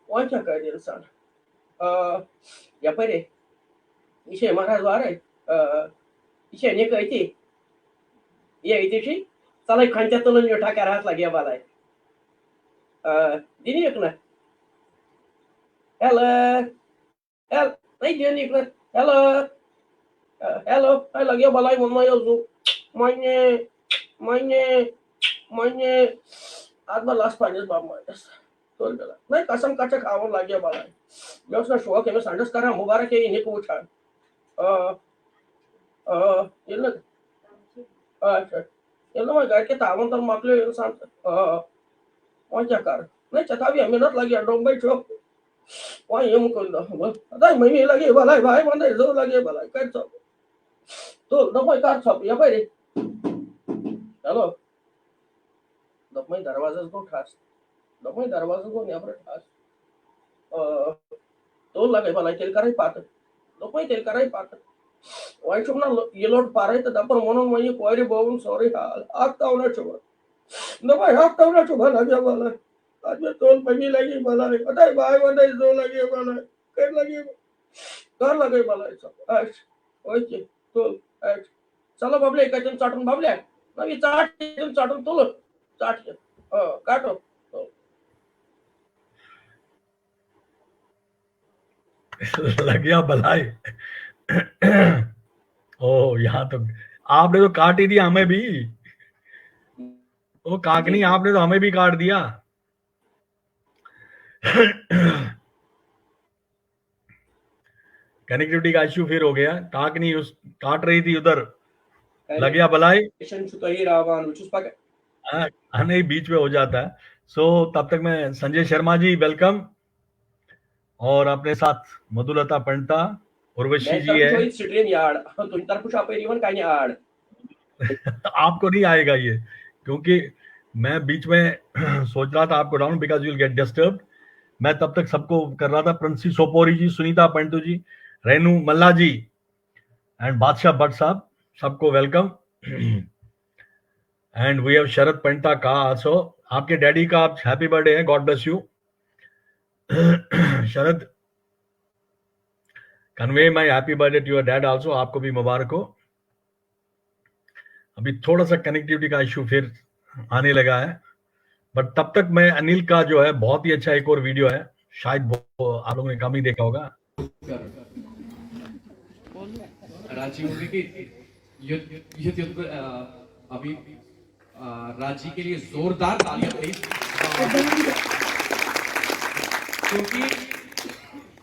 वहाँ क्या कर इंसान या पर इसे महाराज वार इसे ने कहती ये इथे चला खांच्या तुलन जो ठाकर हात लगे बाला दिनी एक ना हेलो हेल नहीं दिनी एक ना हेलो हेलो आई लगे बाला मन में जो मायने आज बार लास्ट पानी बाप मायस तोल बेला नहीं कसम काचा खावन लगे बाला मैं उसका शौक है मैं संडस करा मुबारक है इन्हें को उठा ये लग अच्छा ये लो मैं घर के तावन तर मापले इंसान वहाँ क्या कर नहीं चतावी हमें नत लगी डोंग भाई चो वहाँ ये मुकुल दो अरे मैं लगे भला भाई बंदे जो लगे भला कर सब तो दबाई कार सब या भाई हेलो दबाई दरवाजा को ठास दबाई दरवाजा को यहाँ पर ठास तो लगे भला तेल कराई पाते दबाई तेल कराई पाते वही चुप ना ये लोट पा रहे थे दपर मोनो मैं कोई बोल सॉरी हाल आगता होना चुप दबाई आगता होना चुप लगे भला आज में तोल पगी लगी भला पता है भाई बंदे जो लगे भला कर लगे भला सब आज ओके तो चलो बबले कचन चाटून बबले ना ये चाटून तुलो चाट काटो लग गया भलाई। ओ यहाँ तो आपने तो काट ही दिया हमें भी। ओ काकनी आपने तो हमें भी काट दिया। कनेक्टिविटी का इश्यू फिर हो गया। काकनी उस काट रही थी उधर, लग गया भलाई। हाँ नहीं, बीच में हो जाता है। सो तब तक मैं संजय शर्मा जी वेलकम, और अपने साथ मधुलता पंडिता उर्वशी जी है। आपको नहीं आएगा ये, क्योंकि मैं बीच में सोच रहा था आपको down because you will get disturb. मैं तब तक सबको कर रहा था, प्रिंसी सोपोरी जी, सुनीता पंटू जी, रेनू मल्ला जी एंड बादशाह भट्ट साहब, सबको welcome. And we have Sharad Pandita का आल्सो। आपके डैडी का आप हैप्पी बर्थडे है, God bless you. Sharad, convey my happy birthday to your dad also, आपको भी मुबारक हो। अभी थोड़ा सा कनेक्टिविटी का इश्यू फिर आने लगा है, बट तब तक मैं अनिल का जो है बहुत ही अच्छा एक और वीडियो है, शायद वो आप लोगों ने कम ही देखा होगा। रांची मूवी की युद्ध अभी रांची के लिए जोरदार तालियां प्लीज, क्योंकि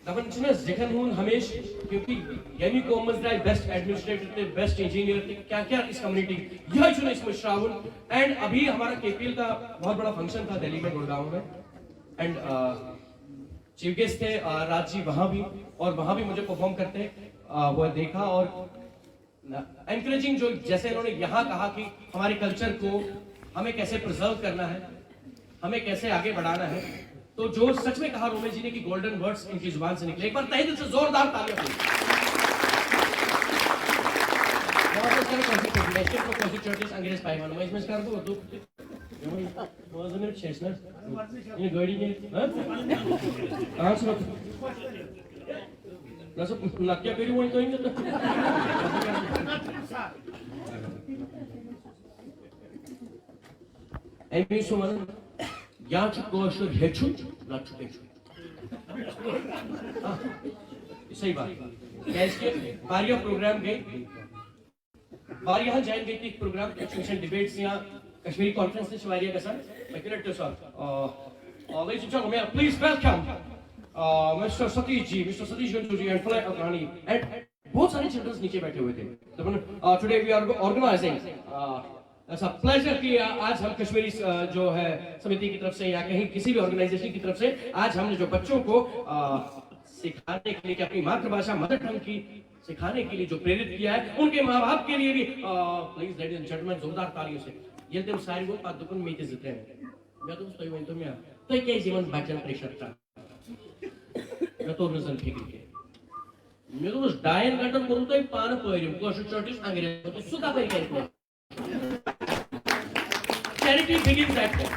दबन छना जिखन हूं हमेश, क्योंकि यमी कोमस द्राय बेस्ट एडमिनिस्ट्रेटर थे, बेस्ट इंजीनियर थे, क्या क्या इस कम्युनिटी यह चुना इसमें श्रावण। एंड अभी हमारा केपीएल का बहुत बड़ा फंक्शन था दिल्ली में, गुड़गांव में, एंड चीफ गेस्ट थे राज जी वहां भी, और वहां भी मुझे परफॉर्म करते वो देखा, और एनकरेजिंग जो जैसे इन्होंने यहाँ कहा कि हमारे कल्चर को हमें कैसे प्रिजर्व करना है, हमें कैसे आगे बढ़ाना है, तो जो सच में कहा रोमे जी ने कि गोल्डन वर्ड्स इनकी जुबान से निकले, एक बार तहे दिल से जोरदार तालियां चर्चेस अंग्रेज पाइमान मैं इसमें कर दूं तो मेरे चेस्टनट ये गाड़ी में हां सुनो ना सब नक्या करी वही तो नहीं एमी सुमन या कोशर हेचु ना हेचु सही बात है। इसके वारिया प्रोग्राम गए, वारिया जैन गई थी प्रोग्राम एजुकेशन डिबेट्स या कश्मीरी कॉन्फ्रेंस से वारिया का सर मैं correct sir ladies and gentlemen, please welcome Mr. Satish ji, Mr. Satish Gantu ji and Falak Afghani, and बहुत सारे चिल्ड्रंस नीचे बैठे हुए थे। तो टुडे वी आर ऑर्गेनाइजिंग ऐसा प्लेजर कि आज हम कश्मीरी जो है समिति की तरफ से या कहीं किसी भी ऑर्गेनाइजेशन की तरफ से आज हमने जो बच्चों को सिखाने के लिए कि अपनी मातृभाषा मदर टंग की सिखाने के लिए जो प्रेरित किया है, उनके माँ बाप के लिए भी प्लीज लेडीज एंड जेंटलमैन जोरदार तालियों से ये तुम सारी वो बात दुकान में जितने हैं मैं तो सोई वहीं तो मैं तो क्या जीवन बचन प्रेशर था मैं तो नजर फिक्र के मैं तो उस डायन घंटा करूँ तो एक पान पोएरियम कोशिश चोटिस अंग्रेज तो सुधा पर क्या charity begins at home।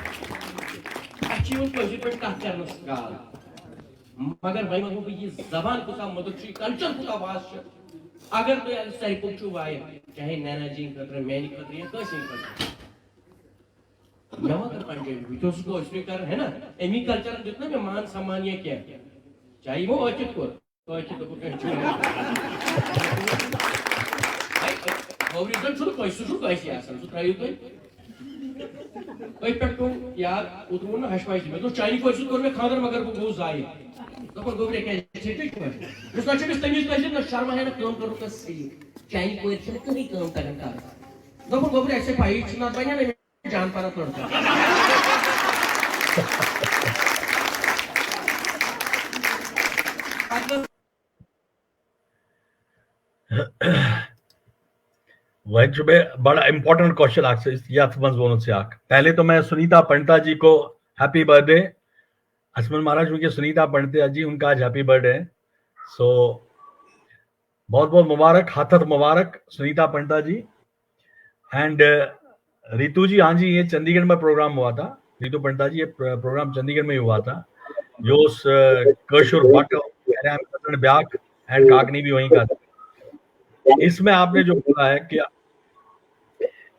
achieve कोशिश का करना सकाल मगर भाई मतलब ये जबान को का मदुची कल्चर को का भाषा अगर तो यार सही पूछो भाई चाहे नैना जी खतरे मैंने खतरे या कैसे खतरे नवा कर पाएंगे तो उसको इसमें कर है ना एमी कल्चर जितना भी मान सम्मान ये क्या चाहिए वो औचित को तो औचित को कहीं और रिजल्ट शुरू कैसे आसान तो ट्राई तो कोई पेट्रो यार उतरो ना हशवाई में तो चाइनी को ऐसे तौर में खादर मगर वो गोज आए तो कौन गोबरे क्या ठीक है उसका चीज तमीज कैसे ना शर्मा है ना काम करो का सही चाइनी को ऐसे कभी काम करना तो कौन गोबरे ऐसे भाई ना बना नहीं जान पाना पड़ता वह सुबह बड़ा इंपॉर्टेंट क्वेश्चन आपसे या समझ बोनो से आक पहले तो मैं सुनीता पंडिता जी को हैप्पी बर्थडे असमन महाराज क्योंकि सुनीता पंडिता जी उनका आज हैप्पी बर्थडे है। सो बहुत बहुत मुबारक, हाथत मुबारक सुनीता पंडिता जी। एंड रितु जी, हाँ जी ये चंडीगढ़ में प्रोग्राम हुआ था, रितु पंडिता जी ये प्रोग्राम चंडीगढ़ में हुआ था। योस कशुर भट्ट ब्याक एंड काकनी भी वहीं का था। इसमें आपने जो बोला है कि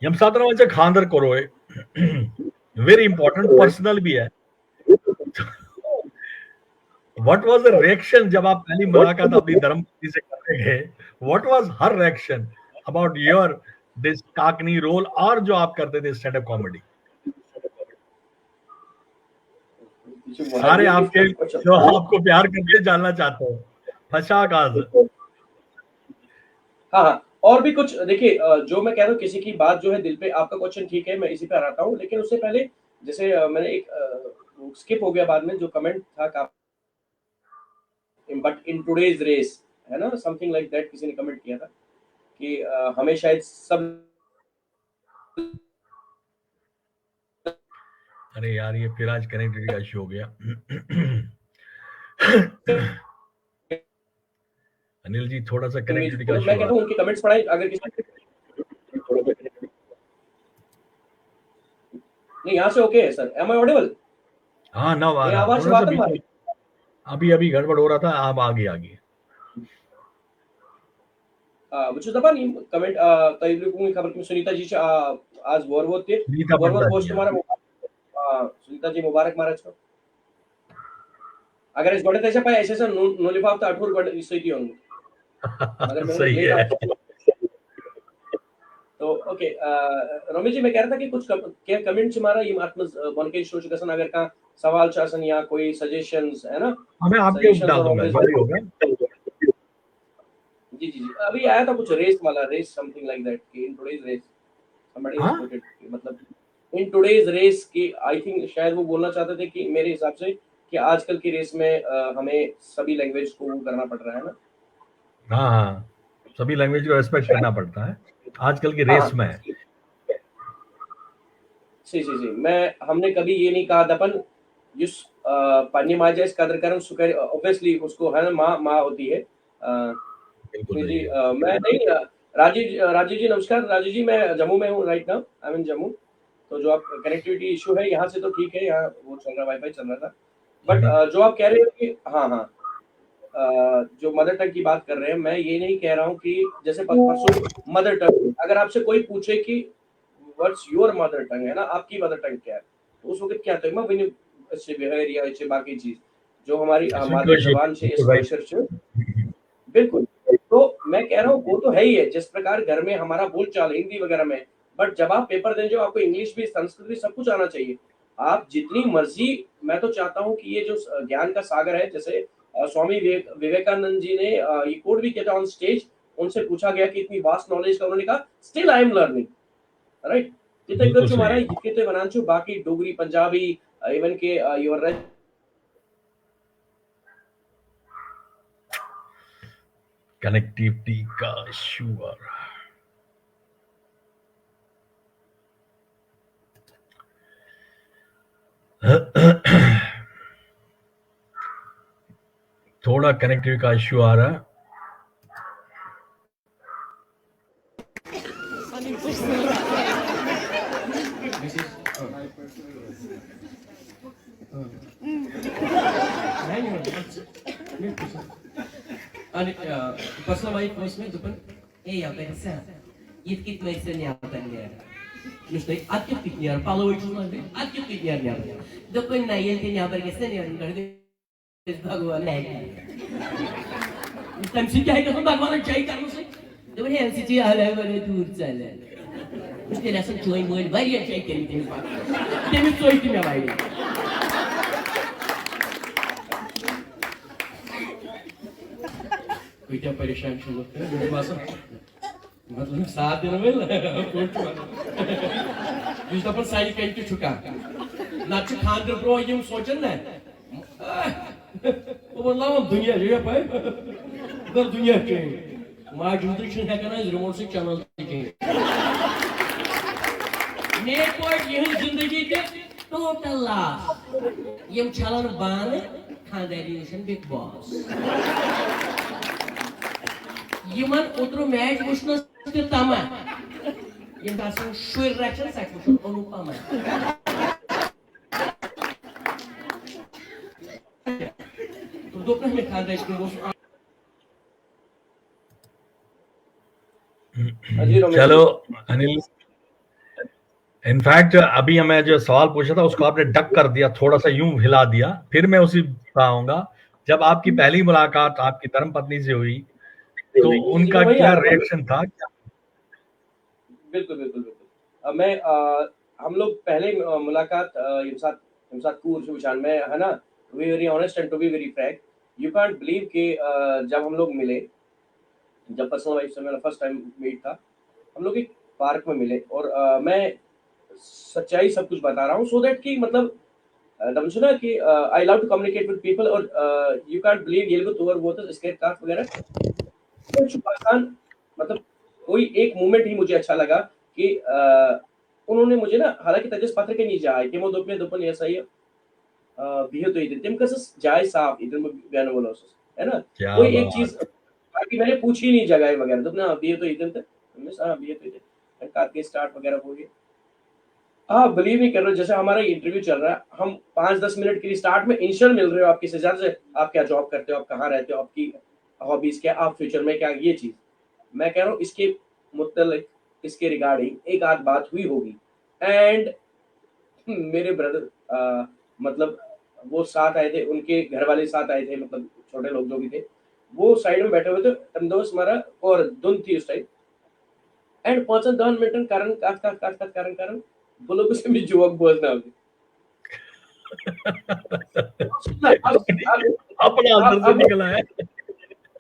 यम साधना म्हणजे खानदर करोय, वेरी इंपॉर्टेंट, पर्सनल भी है. व्हाट वाज द रिएक्शन जब आप पहली मुलाकात अपनी धर्मपत्नी से करने गए? What was her reaction about your this cockney role और जो आप करते थे स्टैंड अप कॉमेडी? सारे आपके जो आपको प्यार करके जानना चाहते हो, फंसा काज. हाँ हाँ, और भी कुछ देखिए, जो मैं कह रहा हूँ किसी की बात जो है दिल पे, आपका क्वेश्चन ठीक है, मैं इसी पे आता हूँ, लेकिन उससे पहले जैसे मैंने एक स्किप हो गया बाद में जो कमेंट था, बट इन टुडेज रेस, है ना, समथिंग लाइक दैट, किसी ने कमेंट किया था कि हमें शायद सब अरे यार, ये फिर आज कनेक्टिविटी का इशू हो गया. अनिल जी, थोड़ा सा कनेक्टिविटी का मैं इशू कहता हूँ उनके कमेंट्स पढ़ाए, अगर किसी नहीं, यहाँ से ओके है सर, एम आई ऑडिबल? हाँ, नव आ मेरी रहा, आवाज थोड़ा सा वाकई बीच में अभी गड़बड़ हो रहा था, आप आगे. which is the one comment तैयबली खबर की सुनीता जी आज वोरवोत थे, सुनीता वोरवोत पंडा पोस्ट जी, तुम्हारा सुनीता जी मुबारक महाराज को, अगर इस बड़े तैसे पाए ऐसे से नोलिफाफ तो अठूर बड़े इससे ही होंगे, अगर मैं सही है. तो ओके, रमेश जी मैं कह रहा था कि कुछ कमेंट्स हमारा ये आत्म बनके सोच कसन अगर का सवाल चासन या कोई सजेशंस है ना, हमें आपके सजेशंस डाल और दूंगा, ऑब्वियस जो भी होगा. जी जी जी, अभी आया था कुछ रेस वाला, रेस समथिंग लाइक दैट कि in today's race somebody has हाँ, put it, मतलब इन टुडेज रेस की आई थिंक शायद वो बोलना चाहते थे कि मेरे हिसाब से कि आजकल की रेस में हमें सभी लैंग्वेज को वो करना पड़ रहा है ना. हाँ, सभी लैंग्वेज को रेस्पेक्ट करना पड़ता है आजकल की हाँ रेस में. जी, मैं हमने कभी ये नहीं कहा दपन जिस पानी माँ जैस कदर करम सुकर, ऑब्वियसली उसको है ना, माँ होती है. बिल्कुल जी सही जी, है. मैं नहीं, राजीव जी नमस्कार. राजीव जी, मैं जम्मू में हूँ right now, I mean Jammu. तो जो आप कनेक्टिविटी इशू है यहाँ से तो ठीक है, यहाँ वो चल रहा, वाईफाई चल रहा था, बट जो आप कह रहे हो कि हाँ हाँ, जो मदर टंग की बात कर रहे हैं, मैं ये नहीं कह रहा हूँ कि जैसे परसों मदर टंग, अगर आपसे कोई पूछे कि व्हाट्स योर मदर टंग, है ना, आपकी मदर टंग क्या है, तो उस वक्त क्या तो मैं विन अच्छे बिहेवियर या अच्छे बाकी चीज जो हमारी मादरी जबान से इस कल्चर से, बिल्कुल. तो मैं कह रहा हूँ वो तो है ही है, जिस प्रकार घर में हमारा बोलचाल हिंदी वगैरह में, बट जब आप पेपर दें जो आपको इंग्लिश भी, संस्कृत भी, सब कुछ आना चाहिए. आप जितनी मर्जी, मैं तो चाहता हूँ कि ये जो ज्ञान का सागर है, जैसे स्वामी विवेकानंद जी ने ये कोट भी किया था ऑन स्टेज, उनसे पूछा गया कि इतनी वास्ट नॉलेज का, उन्होंने कहा still I am learning, right. बिल्कुल सही हमारा है. इतने बनान बाकी डोगरी पंजाबी इवन के योर कनेक्टिविटी का इशू आ रहा है. थोड़ा कनेक्टिविटी का इशू आ रहा है. आणि पर्सनल वाईफ वॉइस में दुपन ए या पैसा इतकित मैसे ने आपण ने नुसतं आत्य पिकनियर पालवायचं म्हणजे आत्य पिकनियर ने दुपन नाही येते ने आपण कसं ने करते भगवान नाही तमसी काय कसं भगवान जय करू से दुपन हे अंशीची आलाय बरे दूर चालले उसने असं जॉइन मोइन वारी जय केली ते मी चोईती मी वाईली कोई क्या परेशान शुरू होते हैं मेरे पास मतलब साथ देना मिल जिस पर साइड कहीं की छुका ना च खानदर ब्रो यम सोचन ना वो बोला दुनिया जो है भाई इधर दुनिया के मां जुदिशन है करना रिमोट से चैनल के मेरे को ये जिंदगी के टोटल लॉस यम चलन बान खानदारी बिग बॉस यमन उतरो मैच वुश्न तमा यम दासन शुर रचन सक वुश्न अनुपमा तो दोपहर में खानदारी के वो जी रमेश चलो जी। अनिल, इनफैक्ट अभी मैं जो सवाल पूछा था उसको आपने डक कर दिया, थोड़ा सा यूं हिला दिया, फिर मैं उसी पर आऊंगा। जब आपकी पहली मुलाकात आपकी धर्मपत्नी से हुई तो जी उनका मैं वही आ क्या रहा था। रिएक्शन था? बिल्कुल बिल्कुल बिल्कुल। हम लोग पहले मुलाकात यमसात कूर शुशान में है ना। To be very honest and to be very frank, you can't believe कि जब हम लोग मिले, जब पर्सनल लाइफ से मेरा फर्स्ट टाइम मीट था, हम लोग एक पार्क में मिले और मैं सच्चाई सब कुछ बता रहा हूँ सो दैट कि मतलब तब सुना कि I love to communicate with people और यू कांट बिलीव ये लोग तोवर वो तो स्केट कास्ट वगैरह कुछ आसान, मतलब कोई एक मोमेंट ही मुझे अच्छा लगा कि उन्होंने मुझे ना, हालांकि तजस पत्र के नीचे आए कि वो दोपने दोपन ऐसा ही बिहेव तो इधर तिम कसस जाय साफ इधर में बयान बोला है ना। क्या कोई एक चीज बात! बाकी मैंने पूछी नहीं जगह वगैरह, तो ना बिहेव तो इधर थे हमने हाँ बिहेव तो इधर कार के स्टार्ट वगैरह हो गया। हाँ बिलीव नहीं कर रहे हो, जैसे हमारा इंटरव्यू चल रहा है, हम 5-10 मिनट के लिए स्टार्ट में इनिशियल मिल रहे हो, आप किसी से आप क्या जॉब करते हो, आप कहाँ रहते हो, आपकी हॉबीज क्या, आप फ्यूचर में क्या, ये चीज मैं कह रहा हूँ इसके मुतल्लिक, इसके रिगार्डिंग एक आध बात हुई होगी। एंड मेरे ब्रदर मतलब वो साथ आए थे, उनके घर वाले साथ आए थे, मतलब छोटे लोग जो भी थे वो साइड में बैठे हुए थे, तंदोस हमारा और धुन थी उस टाइम। एंड 5-10 मिनट कारण कारण कारण वो लोग से भी जोक बोलना होगी। अब अपनी अब अपना अब अंदर से अब निकला है।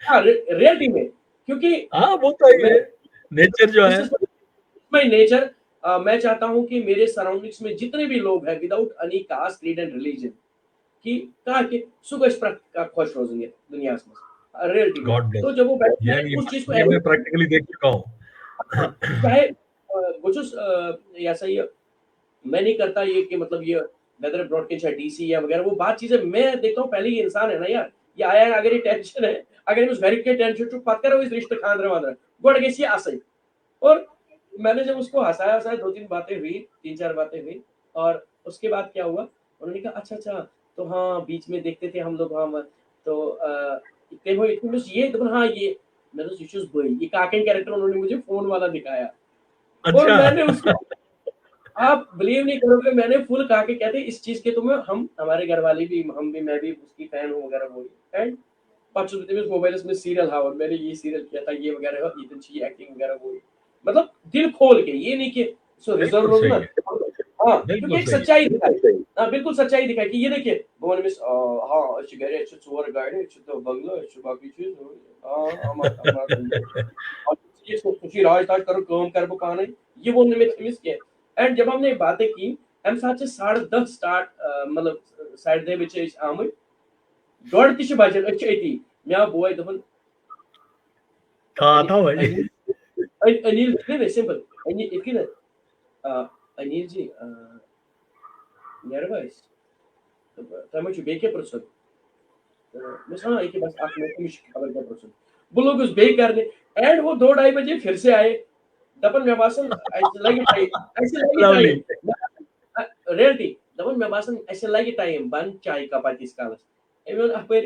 हाँ रियलिटी में, क्योंकि हाँ वो तो मैं है, नेचर जो दिस है। Is my nature. मैं चाहता हूँ कि मेरे सराउंडिंग्स में जितने भी लोग हैं without any caste creed and religion कि कहा कि सुख का खुश रोजेंगे दुनिया में रियलिटी में। God bless. तो जब वो बैठ ये मैंने उस चीज को ये मैं प्रैक्टिकली देख चुका हूँ। चाहे वो जो ऐसा ही मैं नहीं करता ये कि मतलब ये वेदर ब्रॉडकास्ट है डीसी या वगैरह, वो बात चीजें मैं देखता हूँ पहले ये इंसान है ना यार, ये आया है अगर ये टेंशन है, अगर उस घर के टेंशन चुप बात करो इस रिश्ते खान रहे वादर गोड़ गई सी आसई। और मैंने जब उसको हंसाया हंसाया 2-3 बातें हुई, 3-4 बातें हुई और उसके बाद क्या हुआ, उन्होंने कहा अच्छा अच्छा, तो हाँ बीच में देखते थे हम लोग, हाँ तो इतने हुए इतने बस ये तो हाँ ये मैं तो शिशुस बोई ये काकेन कैरेक्टर उन्होंने मुझे फोन वाला दिखाया और अच्छा। मैंने उसको, आप बिलीव नहीं करोगे मैंने फुल कहा के कहते इस चीज के तुम्हें हम हमारे घर वाले भी हम भी मैं भी उसकी फैन हूँ वगैरह बोली। एंड पॉसिबिलिटी में मोबाइल में सीरियल हाँ और मैंने ये सीरियल किया था ये वगैरह इतनी अच्छी एक्टिंग वगैरह बोली, मतलब दिल खोल के, ये नहीं कि सो रिजर्व बिल्कुल लोग सही ना। है, हाँ क्योंकि बिल्कुल एक सही है। सच्चाई दिखाई, हाँ बिल्कुल सच्चाई दिखाई कि ये देखिए भवन में हाँ अच्छी गहरे अच्छे चोर गाड़ी अच्छे तो बंगलो अच्छे बाकी चीज हाँ हमारा और ये खुशी राज ताज करो काम कर वो पाने ये वो निमित्त मिस किया। एंड जब हमने बातें की हम साथ से 10:30 स्टार्ट मतलब साइड दे विच आम डोड़ ती बजन अच्छी अती मैं बोय दपन था भाई। अनिल अनिल नहीं सिंपल अनिल इतने अनिल जी nervous तब मैं बेके परसन बस हाँ एक बस आंख में कुछ खबर का परसन वो लोग उस बे करने। एंड वो 2-2:30 बजे फिर से आए दपन मैं बासन ऐसे लगे लवली। टाइम रियलिटी दपन मैं बासन ऐसे लगे टाइम बंद चाय का पार्टी कालस इवन अपर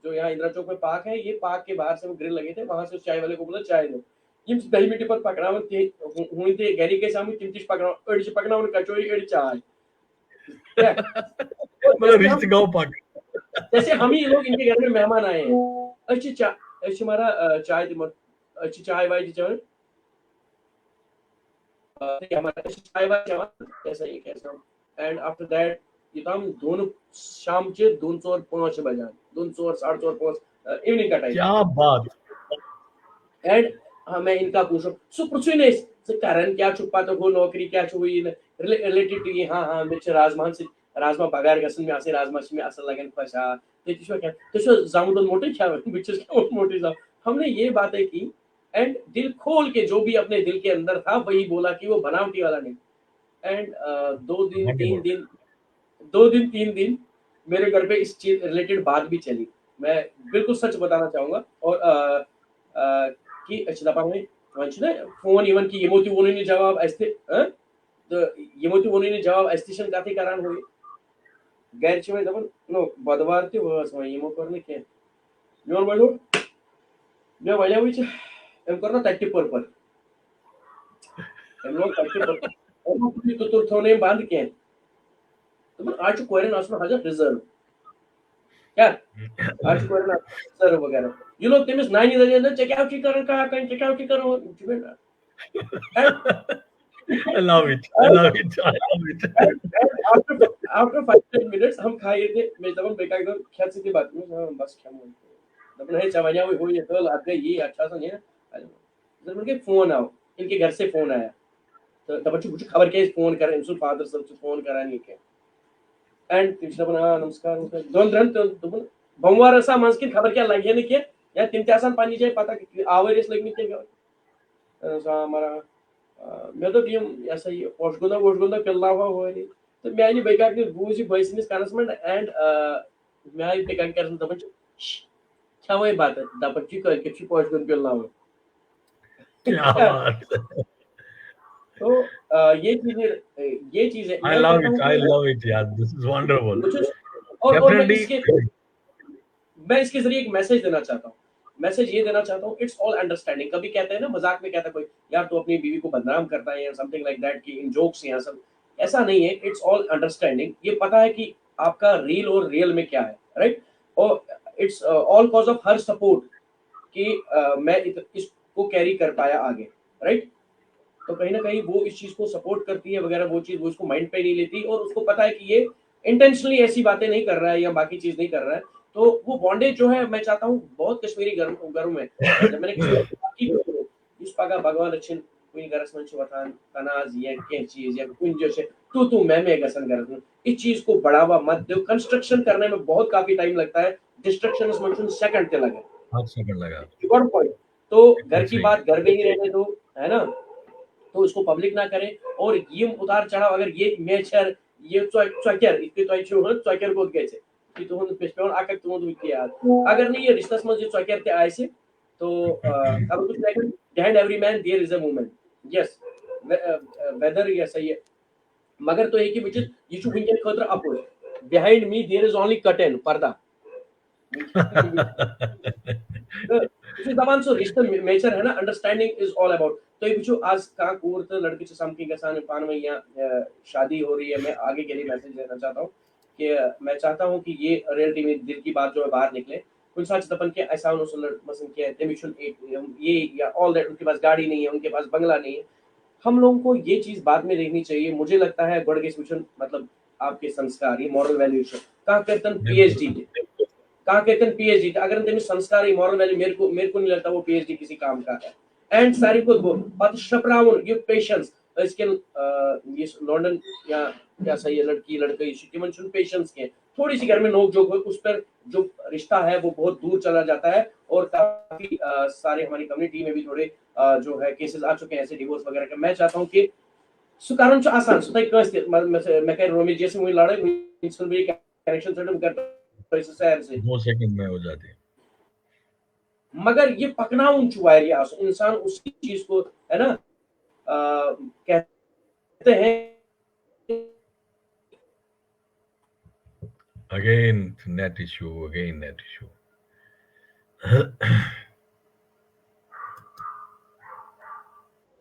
जो यहाँ इंदिरा चौक में पार्क है, ये पार्क के बाहर से वो ग्रिल लगे थे, वहां से उस चाय वाले को बोला चाय दो यम 10 मिनट पर पकड़ावन ते हुई थे गरी के सामने तिम तिश पकड़ा अड़ी पकड़ावन कचोरी अड़ी चाय क्या। और मतलब जैसे रीच हम गाँव पाक। जैसे हम ही लोग इनके घर में मेहमान आए हैं अच्छी चाय अच्छी हमारा चाय दिमो अच्छी चाय वाय चाय हमारा अच्छी चाय वाय चाय ऐसा ही कैसा। एंड आफ्टर दैट ये तो हम दोनों शाम के 2:05 बजे 2:00 4:30 इवनिंग का टाइम। क्या बात! एंड हाँ मैं इनका पूछो सो पूछो नहीं से कारण क्या छुपा तो हो नौकरी क्या छुई रिलेटेड टू ये हाँ हाँ मिर्च राजमान से राजमा बगार गसन में आसे राजमा में असल लगन फसा तो किसको क्या तो जामुन मोटे क्या बिचस क्या मोटे जा हमने ये बातें की। एंड दिल खोल के जो भी अपने दिल के अंदर था वही बोला कि वो बनावटी वाला नहीं। एंड 2 दिन 3 दिन 2 दिन 3 दिन मेरे घर पे इस चीज रिलेटेड बात भी चली। मैं बिल्कुल सच बताना चाहूंगा और कि अच्छा दपा में वंशने फोन इवन की यमोती वोनी जवाब ऐसे तो यमोती वोनी जवाब एस्टेशन काथे करान हुई गैर छिमे दपन नो बुधवार थे वो समय यमो करने के योर बोलो मैं वाले हुई एम करना 30 पर तो थोने बांध के तो आज कोरन आसनो हजर रिजर्व क्या आज कोरन रिजर्व वगैरह ये लोग तेमिस नानी दे ना चेक आउट कर का चेक आउट करो I love it. I love it. I love it. after 5 minutes हम खाए थे मैं तब बेकार को क्या सी बात में बस क्या बोल तब है चवाया हो ये तो आपका ये अच्छा सा नहीं है जब उनके फोन आओ इनके घर से फोन आया तो तब कुछ खबर के फोन करें इनसे फादर सब फोन करा नहीं के एंड कृष्ण बना नमस्कार दोन रन तो बमवार असा मानसिक खबर क्या लगे नहीं के या तीन त्यासन पानी जाए पता कि आवेरेस लगनी के हमारा मैं तो टीम ऐसा ही वोशगुंदा पिल्ला हुआ हो रही तो मैं नहीं बेकार के बूझी बॉयसनिस कनसमेंट एंड मैं आई बेकार कर दबन क्या वही बात है दबन की कर के वोशगुंदा पिल्ला हो क्या बात है। तो ये चीजें I love it. I love it. Yeah, this is wonderful. और Definitely. मैं इसके जरिए एक मैसेज देना चाहता हूँ मैसेज ये देना चाहता हूँ इट्स ऑल अंडरस्टैंडिंग कभी कहते हैं ना मजाक में कहता है कोई यार तू अपनी बीवी को बदनाम करता है या समथिंग लाइक दैट कि इन जोक्स या सब ऐसा नहीं है इट्स ऑल अंडरस्टैंडिंग ये पता है कि आपका रील और रियल में क्या है राइट और it's all cause of her support कि मैं इसको कैरी कर पाया आगे राइट तो कहीं ना कहीं वो इस चीज को सपोर्ट करती है वगैरह वो चीज वो इसको माइंड पे नहीं लेती और उसको पता है कि ये इंटेंशनली ऐसी बातें नहीं कर रहा है या बाकी चीज नहीं कर रहा है तो वो बॉन्डेज जो है मैं चाहता हूँ बहुत कश्मीरी घरों में जब मैंने इस पागा भगवान अच्छे कोई गरस मन वतान तनाज या क्या चीज या कुछ जो है तू मैं गसन कर इस चीज को बढ़ावा मत दो कंस्ट्रक्शन करने में बहुत काफी टाइम लगता है डिस्ट्रक्शन उस मन सेकंड के लगे 8 सेकंड लगा पॉइंट तो घर की बात घर में ही रहने दो है ना तो उसको पब्लिक ना करें और ये उतार चढ़ाव अगर ये मेचर ये चॉकर इसके तो अच्छे हो चॉकर को कैसे कि तुम पेशपेन आकर तुम दुखी यार अगर नहीं ये रिश्ता समझ जो चॉकर के आए से तो अब कुछ like behind every man there is a woman yes whether ये सही है मगर तो एक ही विच ये जो विंजन खतरा oppose behind me there is only curtain पर्दा इस दबान सो रिश्ता मेचर है ना अंडरस्टैंडिंग इज ऑल अबाउट तो ये जो आज का कोर्ट लड़के से समकी के साथ पान में या शादी हो रही है मैं आगे के लिए मैसेज देना चाहता हूँ कि मैं चाहता हूँ कि ये रियलिटी में दिल की बात जो है बाहर निकले कुछ साच तपन के ऐसा उन्होंने मसन किया देमिशन ये या ऑल दैट उनके पास गाड़ी नहीं है उनके पास बंगला नहीं है हम लोगों को ये चीज बाद में देखनी चाहिए मुझे लगता है गॉड के मिशन मतलब आपके संस्कार ये मॉरल वैल्यूज कहाँ कहते पीएचडी कहाँ कहते पीएचडी अगर तेरे संस्कार ये मॉरल वैल्यू मेरे को नहीं लगता वो पीएचडी किसी काम का है एंड सारी को पत शपरावन ये पेशेंस इसके ये लंदन या सही लड़की लड़के शिटिमन सुन पेशेंस के थोड़ी सी घर में नोक जोक हो उस पर जो रिश्ता है वो बहुत दूर चला जाता है और काफी सारे हमारी कम्युनिटी में भी थोड़े जो है केसेस आ चुके हैं ऐसे डिवोर्स वगैरह के मैं चाहता हूँ कि सुकारण जो आसान सुताई मैं कह रोमी जैसे मुझे लड़े मुझे भी कनेक्शन सेटल करता है इस शहर से 2 सेकंड में हो जाती है मगर ये पकना उन चुवारिया इंसान उसी चीज को है ना कहते हैं again net issue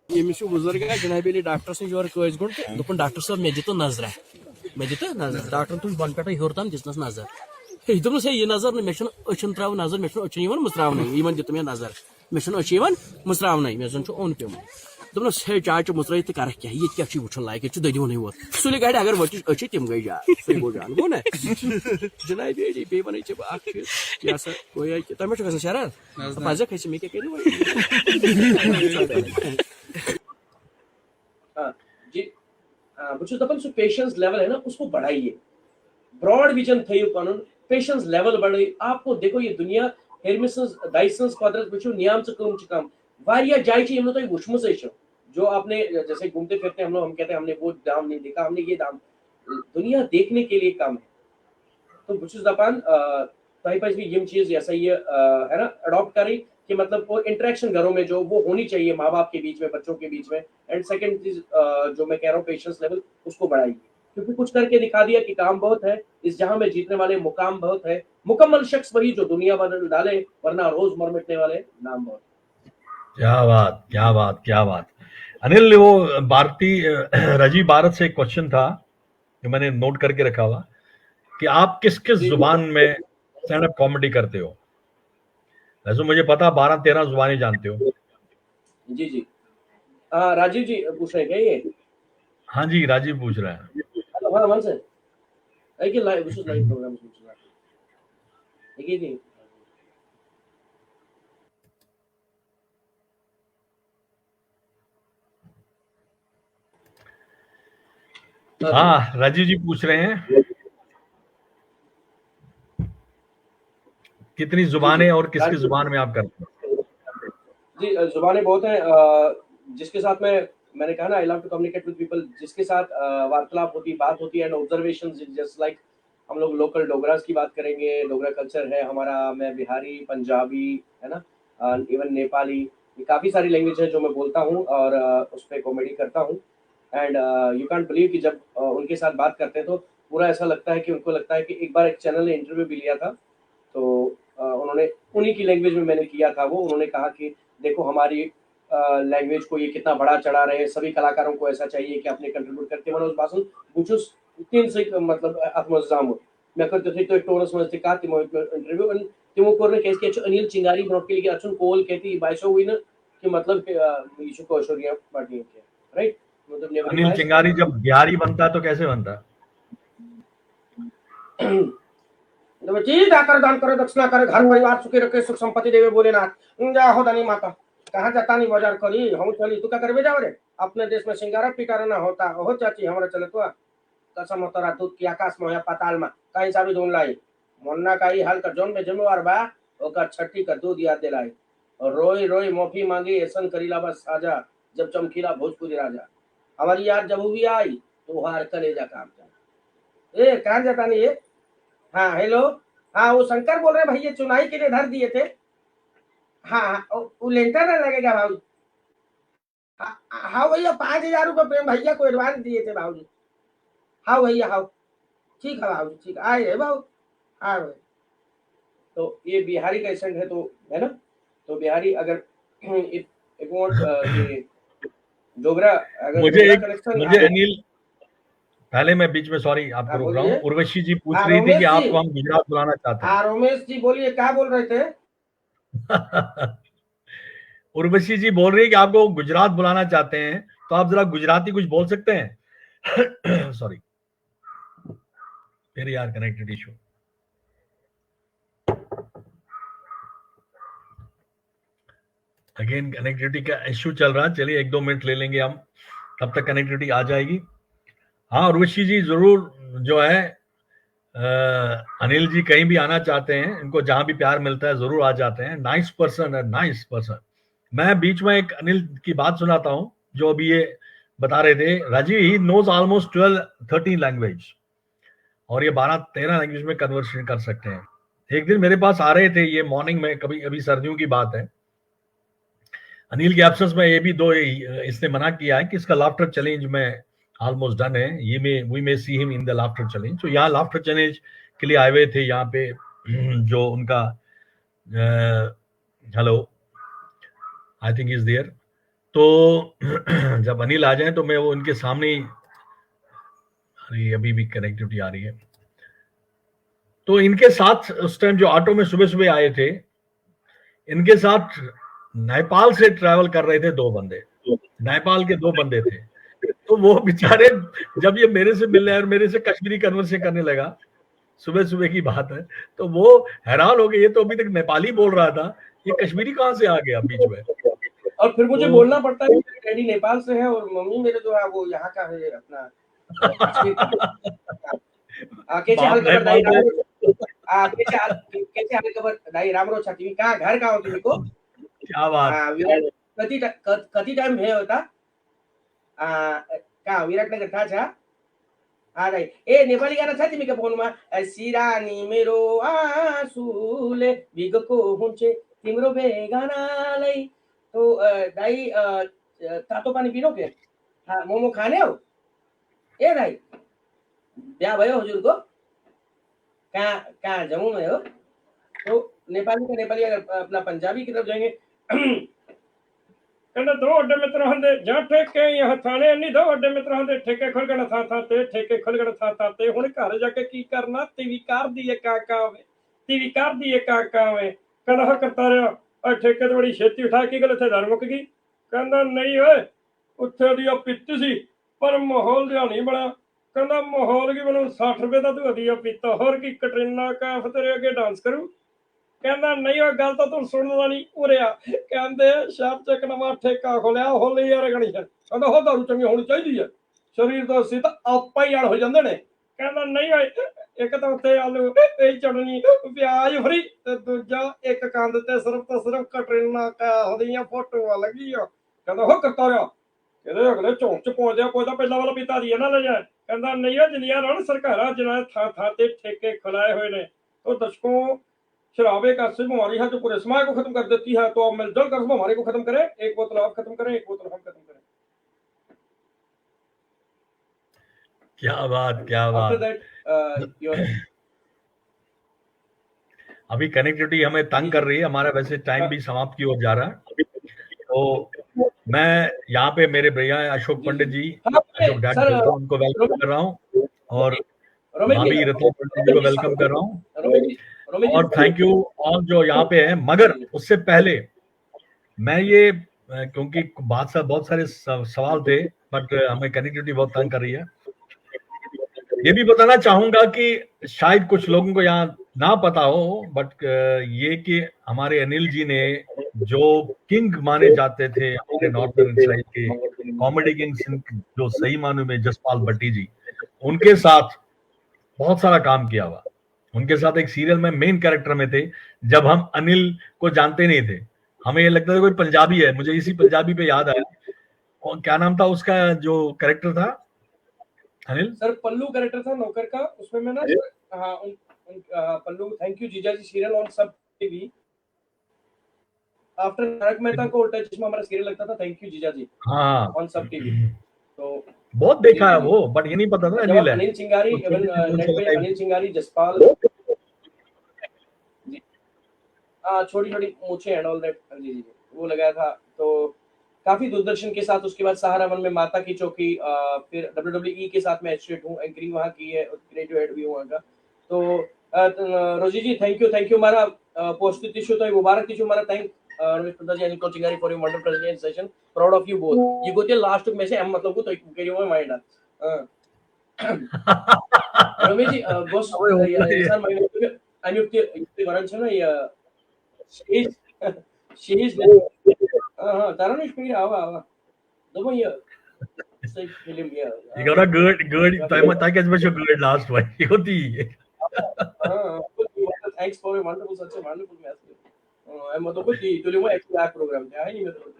यमिस बुजुर्ग जनाब डॉक्टर सज योर कज गुण तो दुपन डॉक्टर साहब मे दित नजर डॉक्टर तुम बन पे हर तम दिस नजर दोपस यह नजर मे अचन त्रा नजर मे अचन मुचरावन दित मे नजर मे अचन मुचरावन मे जन ओन पे दोपस हे चाच मुचर तो कर क्या ये क्या वुन लायक ये ददिवन वो सुल गाड़ अगर वच अच्छी तम गई जान गो जान गो ना जनाब बे वन यह सा तमें गो शरार मजा खस मे क्या जी बस दपान सो पेशेंस लेवल है ना उसको बढ़ाइए broad vision थयु Panun patience level बढ़ाइए आपको देखो ये दुनिया हेरमिसंस दाइसंस क्वाड्रस बचो नियम से कम वारिया जाय छी हमने तो वुचमुस है जो आपने जैसे घूमते फिरते हम लोग हम कहते हैं हमने वो दाम नहीं देखा हमने ये दाम दुनिया देखने के लिए कम है तो बुचुस दपान ताई पास भी ये चीज ऐसा ही है ना अडॉप्ट करी कि मतलब वो इंटरेक्शन घरों में जो वो होनी चाहिए माँ बाप के बीच में बच्चों के बीच में एंड सेकंड चीज जो मैं कह रहा हूँ पेशेंस लेवल उसको बढ़ाइए क्योंकि कुछ करके दिखा दिया कि काम बहुत है इस जहां में जीतने वाले मुकाम बहुत है मुकम्मल शख्स वही जो दुनिया बदल डाले वरना रोज मर मिटने वाले नाम बहुत क्या बात अनिल, वो भारतीय राजीव भारत से एक क्वेश्चन था जो मैंने नोट करके रखा हुआ कि आप किस किस जुबान में स्टैंड अप कॉमेडी करते हो। वैसे मुझे पता 12-13 जुबानें जानते हो। जी जी। राजीव जी पूछ रहे हैं क्या ये? हाँ जी, राजीव पूछ रहा है। हेलो, हाँ, मन से देखिए लाइव प्रोग्राम देखिए जी। हाँ, राजीव जी पूछ रहे हैं कितनी जुबानें और किस किस जुबान में आप करते हो। जी, जुबानें बहुत हैं। जिसके साथ मैंने कहा ना, I love to communicate with people, जिसके साथ वार्तालाप होती, बात होती है, एंड ऑब्जर्वेशंस, जस्ट लाइक हम लोग लोकल डोगरास की बात करेंगे, डोगरा कल्चर है हमारा, मैं बिहारी, पंजाबी, है ना, इवन नेपाली, ये काफ़ी सारी लैंग्वेज है जो मैं बोलता हूँ, और उस पर कॉमेडी करता हूँ। एंड यू कांट बिलीव कि जब उनके साथ बात करते हैं तो पूरा ऐसा लगता है कि उनको लगता है कि एक बार एक चैनल ने इंटरव्यू भी लिया था, तो उन्होंने उन्हीं की लैंग्वेज में मैंने किया था वो, उन्होंने कहा कि देखो हमारी लैंग्वेज को ये कितना बड़ा चढ़ा रहे हैं, सभी कलाकारों को ऐसा चाहिए कि अपने कंट्रीब्यूट करके મને उस भाषण muchos tienen मतलब atmosfamo me acuerdo que todos los músicos que me interview and टिमो कोर ने केस के अनिल चिंगारी ब्रॉड के लिए अच्छन कोल कहती बाइसो हुई ना कि मतलब यीशु को ऐश्वर्या पार्टी के राइट, मतलब नेवर अनिल चिंगारी जब बिहारी बनता है तो कैसे बनता है? जी, जाकर दान करो, दक्षिणा करे, घर परिवार सुखी रखे, सुख संपत्ति देवे भोलेनाथ। जा हो धनी माता, कहाँ जाता नहीं बाजार करी, हम चली, तू क्या करबे जाओ रे? अपने देश में सिंगारा पिटारा ना होता हो चाची, हमारा चले तो कसम हो तोरा दूध की आकाश में या पाताल में कहीं सा भी ढूंढ लाई, मोन्ना का ही हाल कर जोन में जिम्मेवार बा, ओकर छठी का दूध याद दिलाई, और रोई रोई माफी मांगी, ऐसन करीला बस साजा, जब चमकीला भोजपुरी राजा, हमारी याद जब भी आई तो हार कलेजा काम जा। ए कहाँ जाता नहीं ये? हाँ हेलो, हाँ वो शंकर बोल रहे भैया, चुनाई के लिए धर दिए थे। हाँ हाँ, वो लेंटर ना लगेगा भाऊ। हाँ हाँ भैया, 5,000 रुपये प्रेम भैया को एडवांस दिए थे भाऊ। हाँ भैया, हाँ ठीक है भाऊ, ठीक आए है भाऊ। हाँ भाई, तो ये बिहारी का एसेंट है, तो है ना, तो बिहारी अगर इफ वांट ये डोगरा, अगर डोगरा कनेक्शन मुझे अनिल, पहले मैं बीच में सॉरी आपको रोक रहा हूँ। उर्वशी जी पूछ रही थी कि आपको हम गुजरात बुलाना चाहते हैं। रोमेश जी बोलिए, क्या बोल रहे थे? उर्वशी जी बोल रही है कि आपको गुजरात बुलाना चाहते हैं, तो आप जरा गुजराती कुछ बोल सकते हैं? सॉरी, फिर यार कनेक्टेड इशू। अगेन कनेक्टिविटी का इश्यू चल रहा है, चलिए 1-2 मिनट ले लेंगे हम, तब तक कनेक्टिविटी आ जाएगी। हाँ उर्वशी जी जरूर, जो है अनिल जी कहीं भी आना चाहते हैं, इनको जहां भी प्यार मिलता है जरूर आ जाते हैं। नाइस पर्सन है, नाइस पर्सन। मैं बीच में एक अनिल की बात सुनाता हूं, जो अभी ये बता रहे थे, Rajiv he knows almost 12-13 language, और ये 12-13 लैंग्वेज में कन्वर्सेशन कर सकते हैं। एक दिन मेरे पास आ रहे थे ये मॉर्निंग में, कभी अभी सर्दियों की बात है, अनिल के एब्सेंस में ये भी दो इसने मना किया है कि इसका लाफ्टर चैलेंज में ऑलमोस्ट डन है, ये में we may see him in the laughter challenge. तो यहाँ लाफ्टर चैलेंज के लिए आए हुए थे यहाँ पे, जो उनका hello I think is there, तो जब अनिल आ जाए तो मैं वो उनके सामने ही, अभी भी कनेक्टिविटी आ रही है, तो इनके साथ उस टाइम जो ऑटो में सुबह सुबह आए थे, इनके साथ नेपाल से ट्रैवल कर रहे थे 2 बंदे, नेपाल के 2 बंदे थे। तो वो बेचारे जब ये मेरे से मिलने और मेरे से कश्मीरी कन्वर्सेशन करने लगा, सुबह सुबह की बात है, तो वो हैरान हो गए, ये तो अभी तक नेपाली बोल रहा था, ये कश्मीरी कहाँ से आ गया बीच में। और फिर मुझे बोलना पड़ता है कि डैडी नेपाल से है और मम्मी मेरे जो है वो यहाँ का है, अपना कश्मीर का। कैसे हाल खबर दाई कैसे हाल खबर दाई रामरो छाती कहाँ घर का हो तुमको? क्या बात। कति टाइम है होता कहाँ विराटनगर था छा? हाँ दाई, ए नेपाली गाना छ तिमीको फोनमा, सिरानी मेरो आँसुले भिगको हुन्छ तिम्रो बेगानालाई। तो दाई तातो पानी पिनोगे? हाँ, मोमो खाने हो? ए दाई बिहा भयो हजुरको? कहाँ कहाँ जम्मू में हो? तो नेपाली का नेपाली, अगर अपना पंजाबी की तरफ जाएंगे ਕਹਿੰਦਾ ਦੋ ਵੱਡੇ ਮਿੱਤਰਾਂ ਦੇ ਜਾਂ ਠੇਕੇ ਹੀ ਹੱਥਾਂ ਨੇ ਇੰਨੀ ਦੋ ਵੱਡੇ ਮਿੱਤਰਾਂ ਦੇ ਠੇਕੇ ਖੁੱਲ ਗਏ ਥਾਂ ਥਾਂ ਤੇ ਠੇਕੇ ਖੁੱਲ ਗਏ ਥਾਂ ਥਾਂ ਤੇ ਹੁਣ ਘਰ ਜਾ ਕੇ ਕੀ ਕਰਨਾ ਟੀਵੀ ਕਰਦੀ ਏ ਕਾਕਾ ਵੇ ਟੀਵੀ ਕਰਦੀ ਏ ਕਾਕਾ ਵੇ ਕਹਿੰਦਾ ਹਾਂ ਕਰਤਾ ਰਿਹਾ ਆ ਠੇਕੇ ਤੇ ਬੜੀ ਛੇਤੀ ਉਠਾ ਕੇ ਗੱਲ ਇੱਥੇ ਦਰ ਮੁੱਕ ਗਈ ਕਹਿੰਦਾ ਨਹੀਂ ਓਏ ਉੱਥੇ ਦੀ ਆ ਪੀਤੀ ਸੀ ਪਰ ਮਾਹੌਲ ਜਿਹਾ ਨਹੀਂ ਬਣਾ ਕਹਿੰਦਾ ਮਾਹੌਲ ਕੀ ਬਣੂ 60 ਰੁਪਏ ਦਾ ਤੂੰ ਵਧੀਆ ਪੀਤਾ ਹੋਰ ਕੀ ਕਟਰੀਨਾ ਕੈਫ ਤੇਰੇ ਅੱਗੇ ਡਾਂਸ ਕਰੂ ਕਹਿੰਦਾ ਨਹੀਂ ਉਹ ਗੱਲ ਤਾਂ ਤੂੰ ਸੁਣਦਾ ਨਹੀਂ ਉਰਿਆ ਕਹਿੰਦੇ ਸ਼ਹਿਰ ਚ ਇੱਕ ਨਵਾਂ ਠੇਕਾ ਖੋਲਿਆ ਹੋਲੀ ਯਾਰ ਗਣੀ ਕਹਿੰਦਾ ਉਹ ਦਾਰੂ ਚੰਗੀ ਹੋਣੀ ਚਾਹੀਦੀ ਹੈ ਸਰੀਰ ਦਾ ਸੀ ਤਾਂ ਆਪਾ ਹੀ ਅੜ ਹੋ ਜਾਂਦੇ ਨੇ ਕਹਿੰਦਾ ਨਹੀਂ ਓਏ ਇੱਕ ਤਾਂ ਉੱਤੇ ਆਲੂ ਇਹ ਚਟਨੀ ਪਿਆਜ਼ ਫਰੀ ਤੇ ਦੂਜਾ ਇੱਕ ਕੰਧ ਤੇ ਸਿਰਫ ਤਾਂ ਸਿਰਫ ਕਟਰੀਨਾ ਕੈਫ ਦੀਆਂ ਫੋਟੋਆਂ ਲੱਗੀਆਂ ਕਹਿੰਦਾ ਉਹ ਕਰਤਾ ਰਿਹਾ ਇਹਦੇ ਅਗਲੇ ਚੌਂਕ ਚ ਪਹੁੰਚਦਿਆ ਕੋਈ ਤਾਂ ਪਹਿਲਾਂ ਵਾਲਾ ਪੀਤਾ ਦੀ ਨਾ ਲੈ ਜਾ ਕਹਿੰਦਾ ਨਹੀਂ ਉਹ ਜਿੰਨੀਆਂ ਰਣ ਸਰਕਾਰਾਂ ਜਿਨ੍ਹਾਂ ਥਾਂ ਥਾਂ ਤੇ ਠੇਕੇ ਖੁਲਾਏ हुए ने तो दशकों शराब एक ऐसी बीमारी है जो पूरे समाज को खत्म कर देती है तो अब मिलजुल कर बीमारी को खत्म करें एक बोतल आप खत्म करें एक बोतल हम खत्म करें क्या बात क्या After बात that, your अभी कनेक्टिविटी हमें तंग कर रही है हमारा वैसे टाइम भी समाप्त की ओर जा रहा है तो मैं यहाँ पे मेरे भैया अशोक पंडित जी हाँ, अशोक डैड सर, उनको वेलकम कर रहा हूँ और रोमित भाभी जी, रत्न पंडित जी को वेलकम कर रहा हूँ रोमित जी, और थैंक यू ऑल जो यहाँ पे हैं मगर उससे पहले मैं ये क्योंकि बहुत सारे सवाल थे बट हमें कनेक्टिविटी बहुत तंग कर रही है ये भी बताना चाहूंगा कि शायद कुछ लोगों को यहाँ ना पता हो बट ये कि हमारे अनिल जी ने जो किंग माने जाते थे हमारे नॉर्थर्न साइड के कॉमेडी किंग जो सही मानों में जसपाल भट्टी जी उनके साथ बहुत सारा काम किया हुआ उनके साथ एक सीरियल में मेन कैरेक्टर में थे जब हम अनिल को जानते नहीं थे हमें ये लगता था कोई पंजाबी है मुझे इसी पंजाबी पे याद आया और क्या नाम था उसका जो कैरेक्टर था अनिल सर पल्लू कैरेक्टर था नौकर का उसमें मैं ना हाँ पल्लू थैंक यू जीजा जी सीरियल ऑन सब टीवी आफ्टर तारक मेहता को उल्टा चश्मा हमारा सीरियल लगता था थैंक यू जीजा जी हाँ ऑन सब टीवी तो बहुत देखा है वो बट ये नहीं पता था जब अनिल है अनिल चिंगारी इवन नेट पे अनिल चिंगारी जसपाल जी छोटी छोटी मूछें एंड ऑल दैट जी जी वो लगाया था तो काफी दूरदर्शन के साथ उसके बाद सहारा वन में माता की चौकी फिर WWE के साथ मैं एसोसिएट हूँ एंकरिंग वहाँ की है क्रिएटिव हेड भी वहाँ का तो रोजी जी थैंक यू हमारा पोस्ट टिश्यू तो मुबारक टिश्यू हमारा थैंक रमेश प्रसाद जी अनिल चिंगारी for your wonderful presentation session proud of you both ये गोते लास्ट में से हम मतलब को तो करियो mind Ramesh ji boss sir mind I युक्ति वरण છે ને शीज हाँ तारा ने स्पीड आवा दो ये सही फिल्म ये you got a good time attack as much a good last one ये होती है thanks for a wonderful such a wonderful message I'm मतलब को तुले वो एक लाख प्रोग्राम था है नहीं मतलब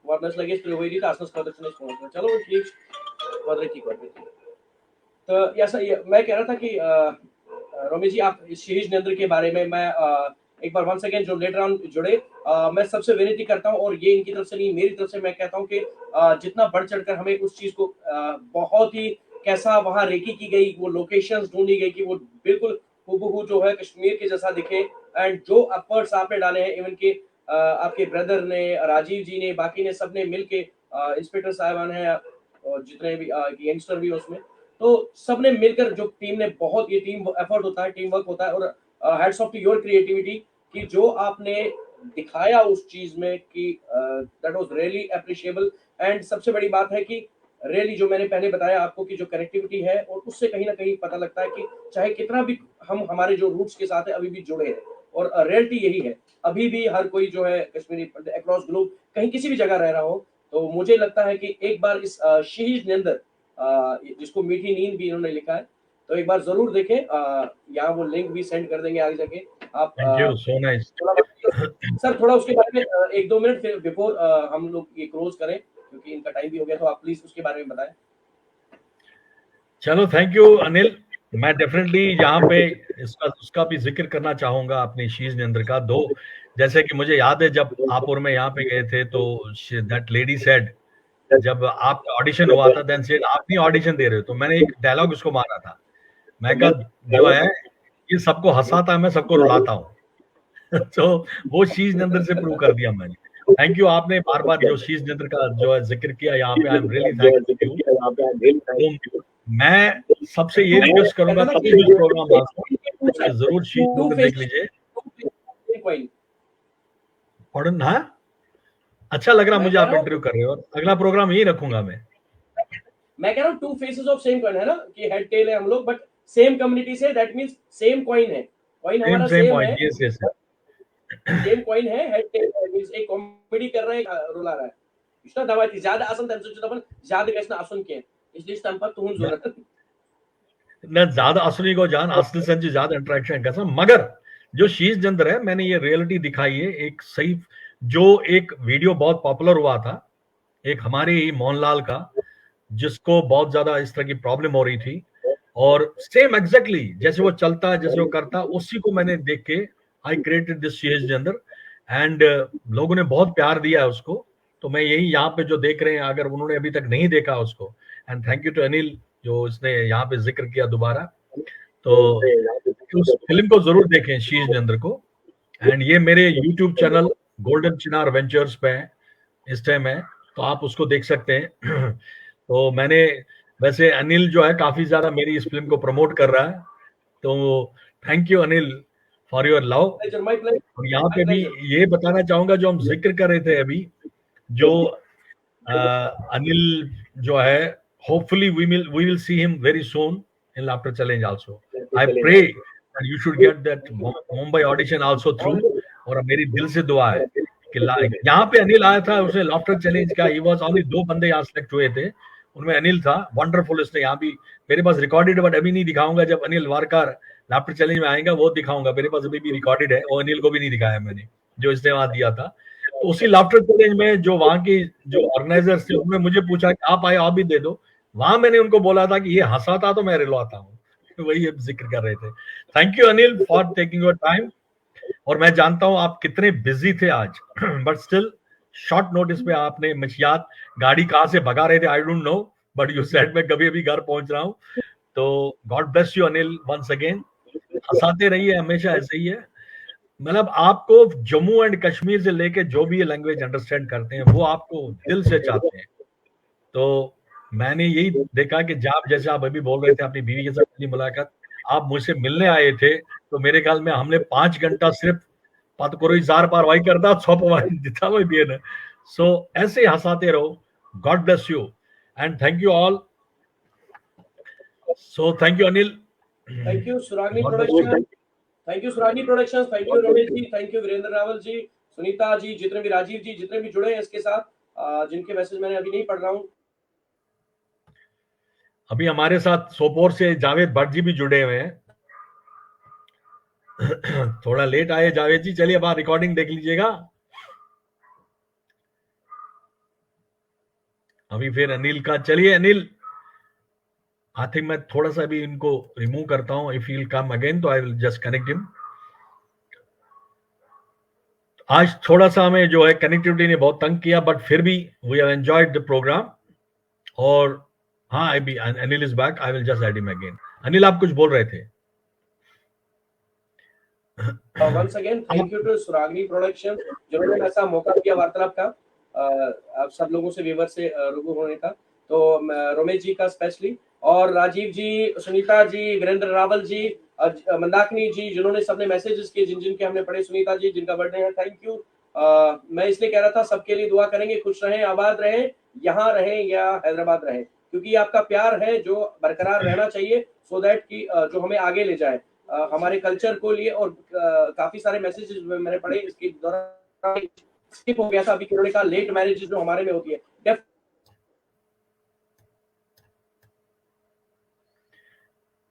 वार्नस लगे तो वही थी आसपास प्रोडक्शन है स्पॉन्सर चलो ठीक क्वाड्रेटिक तो ऐसा मैं कह रहा था कि रोमी जी आप शहीद नरेंद्र के बारे में मैं एक बार वंस अगेन जो लेटर ऑन जुड़े मैं सबसे विनती करता हूं और ये इनकी तरफ से नहीं मेरी तरफ से मैं कहता हूं कि जितना बढ़ चढ़कर हमें उस चीज को बहुत ही कैसा वहां रेकी की गई वो लोकेशंस ढूंढी गई कि वो बिल्कुल हूबहू जो है कश्मीर के जैसा दिखे एंड जो एफर्ट्स आपने डाले हैं इवन के आपके ब्रदर ने राजीव जी ने बाकी ने सबने मिलके इंस्पेक्टर साहिबान है और जितने भी यंगस्टर भी उसमें तो सबने मिलकर जो टीम ने बहुत ये टीम एफर्ट होता है टीम वर्क होता है और hats off to your creativity कि जो आपने दिखाया उस चीज में कि that was really appreciable and सबसे बड़ी बात है कि रियली जो मैंने पहले बताया आपको कि जो कनेक्टिविटी है और उससे कहीं ना कहीं पता लगता है कि चाहे कितना भी हम हमारे जो रूट्स के साथ है अभी भी जुड़े हैं और रियलिटी यही है अभी भी हर कोई जो है कश्मीरी अक्रॉस ग्लोब कहीं किसी भी जगह रह रहा हो तो मुझे लगता है कि एक बार इस शहीद नरेंद्र जिसको मीठी नींद भी इन्होंने लिखा है तो एक बार जरूर देखें यहाँ वो लिंक भी सेंड कर देंगे आगे जाके आप thank you so nice sir थोड़ा उसके बारे में एक दो मिनट फिर बिफोर हम लोग ये क्लोज करें क्योंकि इनका टाइम भी हो गया तो आप प्लीज उसके बारे में बताएं चलो थैंक यू अनिल मैं डेफिनेटली यहाँ पे उसका भी जिक्र करना चाहूंगा अपनी शीज नरेंद्र का दो जैसे कि मुझे याद है जब आप और मैं यहाँ पे गए थे तो दैट लेडी सेड जब आपका ऑडिशन हुआ था देन सेड आप नहीं ऑडिशन दे रहे हो तो मैंने एक डायलॉग उसको मारा था मैं कहा जो है ये सबको हंसाता है मैं सबको रुलाता हूँ तो वो शीज नरेंद्र से प्रूव कर दिया मैंने थैंक यू, आपने बार बार जो शीश चंद्र का जो है जिक्र किया यहाँ पे, I am really thankful you. मैं सबसे ये रिक्वेस्ट करूंगा कि इस प्रोग्राम जरूर शीश चंद्र देख लीजिए। पढ़न, हाँ अच्छा लग रहा मुझे, आप इंटरव्यू कर रहे हो, और अगला प्रोग्राम यही रखूंगा मैं कह रहा हूँ two faces of same coin है ना, कि हेड टेल है हम लोग, बट सेम कम्युनिटी से, दैट मींस सेम कॉइन है, कॉइन हमारा सेम है, सेम कॉइन है, हेड टेल है, मींस एक कॉमेडी कर रहा है, रोल आ रहा है, इसका दवा थी ज्यादा आसन तम सोचो अपन ज्यादा कैसे आसन के इसलिए तम पर तुम जरूरत न ज्यादा असली को जान असली से ज्यादा इंटरेक्शन कैसा, मगर जो शीश चंद्र है, मैंने ये रियलिटी दिखाई है एक सही, जो एक वीडियो बहुत पॉपुलर हुआ था एक हमारे ही मोहनलाल का, जिसको बहुत ज्यादा इस तरह की प्रॉब्लम हो रही थी, और सेम एग्जैक्टली जैसे वो चलता है, जैसे वो करता, उसी को मैंने देख के आई क्रिएटेड दिस शीश चंद्र, एंड लोगों ने बहुत प्यार दिया है उसको। तो मैं यही यहाँ पे जो देख रहे हैं, अगर उन्होंने अभी तक नहीं देखा उसको, and thank you to Anil जो इसने यहाँ पे जिक्र किया दोबारा, तो उस फिल्म को जरूर देखें शीश चंद्र को। एंड ये मेरे यूट्यूब चैनल गोल्डन चिनार वेंचर्स पे इस टाइम है, तो आप उसको देख सकते हैं। तो मैंने वैसे अनिल जो है काफी ज्यादा मेरी इस फिल्म को प्रमोट कर रहा है, तो thank you Anil for your love. और यहाँ पे भी ये बताना चाहूंगा, जो हम जिक्र कर रहे थे अभी, जो अनिल जो है, hopefully we will see him very soon in laughter challenge also. I pray that you should get that Mumbai audition also through, और मेरी दिल से दुआ है कि यहाँ पे अनिल आया था, उसने लाफ्टर चैलेंज का, ही वाज ओनली 2 बंदे यहाँ सेलेक्ट हुए थे, उनमें अनिल था, वंडरफुल। इसने यहाँ भी मेरे पास रिकॉर्डेड, बट अभी नहीं दिखाऊंगा, जब अनिल वारकार लाफ्टर चैलेंज में आएगा वो दिखाऊंगा, मेरे पास अभी भी रिकॉर्डेड है, और अनिल को भी नहीं दिखाया मैंने, जो इसने वहां दिया था। तो उसी लाफ्टर चैलेंज में जो वहां की जो ऑर्गेनाइजर्स थे, उन्होंने मुझे पूछा कि आप आए, आप भी दे दो, वहां मैंने उनको बोला था कि ये हंसाता तो मैं रिलवाता हूँ, वही जिक्र कर रहे थे। Thank you Anil for taking your time, और मैं जानता हूं आप कितने बिजी थे आज, बट स्टिल शॉर्ट नोटिस पे आपने मचियात गाड़ी कहां से भगा रहे थे, I don't know, but you said मैं कभी अभी घर पहुंच रहा हूं। तो God bless you Anil once again, हंसाते रहिए हमेशा, ऐसे ही है। मतलब आपको जम्मू एंड कश्मीर से लेके जो भी ये लैंग्वेज अंडरस्टैंड करते हैं, वो आपको दिल से चाहते हैं। तो मैंने यही देखा कि जब जैसे आप अभी बोल रहे थे अपनी बीवी के साथ पहली मुलाकात, आप मुझसे मिलने आए थे, तो मेरे ख्याल में हमने 5 घंटा सिर्फ पत करो जार पार वाई करता छप दिता हुआ भी है। सो ऐसे हंसाते रहो, God bless you and thank you all. So thank you Anil, thank you Suragani production, thank you Suragani productions, thank you Ramesh ji, thank you Virendra Rawal ji, Sunita ji, जितने भी राजीव जी, जितने भी जुड़े हैं इसके साथ, जिनके मैसेज मैंने अभी नहीं पढ़ रहा हूँ। अभी हमारे साथ सोपोर से जावेद भट्ट जी भी जुड़े हुए हैं। थोड़ा लेट आए जावेद जी, चलिए अब आप रिकॉर्डिंग देख लीजिएगा। अभी फिर अनिल का, चलिए अनिल, आई थिंक मैं थोड़ा सा अभी इनको रिमूव करता हूं, इफ विल कम अगेन तो आई विल जस्ट कनेक्ट हिम। आज थोड़ा सा हमें जो है कनेक्टिविटी ने बहुत तंग किया, बट फिर भी we have enjoyed the programme. और हाँ, अभी Anil is back, I will just add him again. Anil आप कुछ बोल रहे थे? Once again thank you to Suragani production, जिन्होंने ऐसा मौका दिया वार्तालाप का, आप सब लोगों से, व्यूअर से रूबरू होने का। तो रमेश जी का स्पेशली, और राजीव जी, सुनीता जी, वीरेंद्र रावल जी, मंदाकिनी जी, जिन्होंने सबने मैसेजेस किए, जिन के हमने पढ़े, सुनीता जी जिनका बर्थडे है, थैंक यू। मैं इसलिए कह रहा था सबके लिए दुआ करेंगे, खुश रहें, आबाद रहें, यहाँ रहें या हैदराबाद रहें, क्योंकि आपका प्यार है जो बरकरार रहना चाहिए, सो दैट कि जो हमें आगे ले जाए हमारे कल्चर को लिए। और काफी सारे मैसेजेस मैंने पढ़े इसके दौरान, स्किप हो गया था अभी, किन्होंने कहा लेट मैरिज जो हमारे में होती है।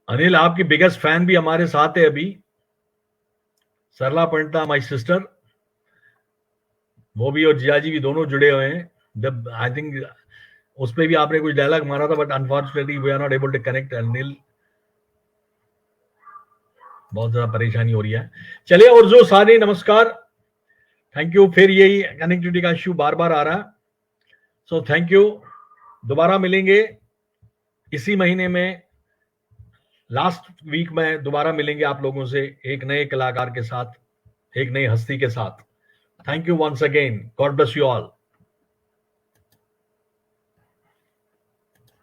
अनिल आपकी बिगेस्ट फैन भी हमारे साथ है अभी, सरला पंडिता माय सिस्टर, वो भी और जिया जी भी दोनों जुड़े हुए हैं। जब आई थिंक उस पर भी आपने कुछ डायलॉग मारा था, but unfortunately we are not able to connect. Anil बहुत ज्यादा परेशानी हो रही है। चलिए, और जो सारे नमस्कार, थैंक यू। फिर यही कनेक्टिविटी का इश्यू बार बार आ रहा है, सो थैंक यू। दोबारा मिलेंगे इसी महीने में, लास्ट वीक में दोबारा मिलेंगे आप लोगों से, एक नए कलाकार के साथ, एक नई हस्ती के साथ। Thank you once again. God bless you all.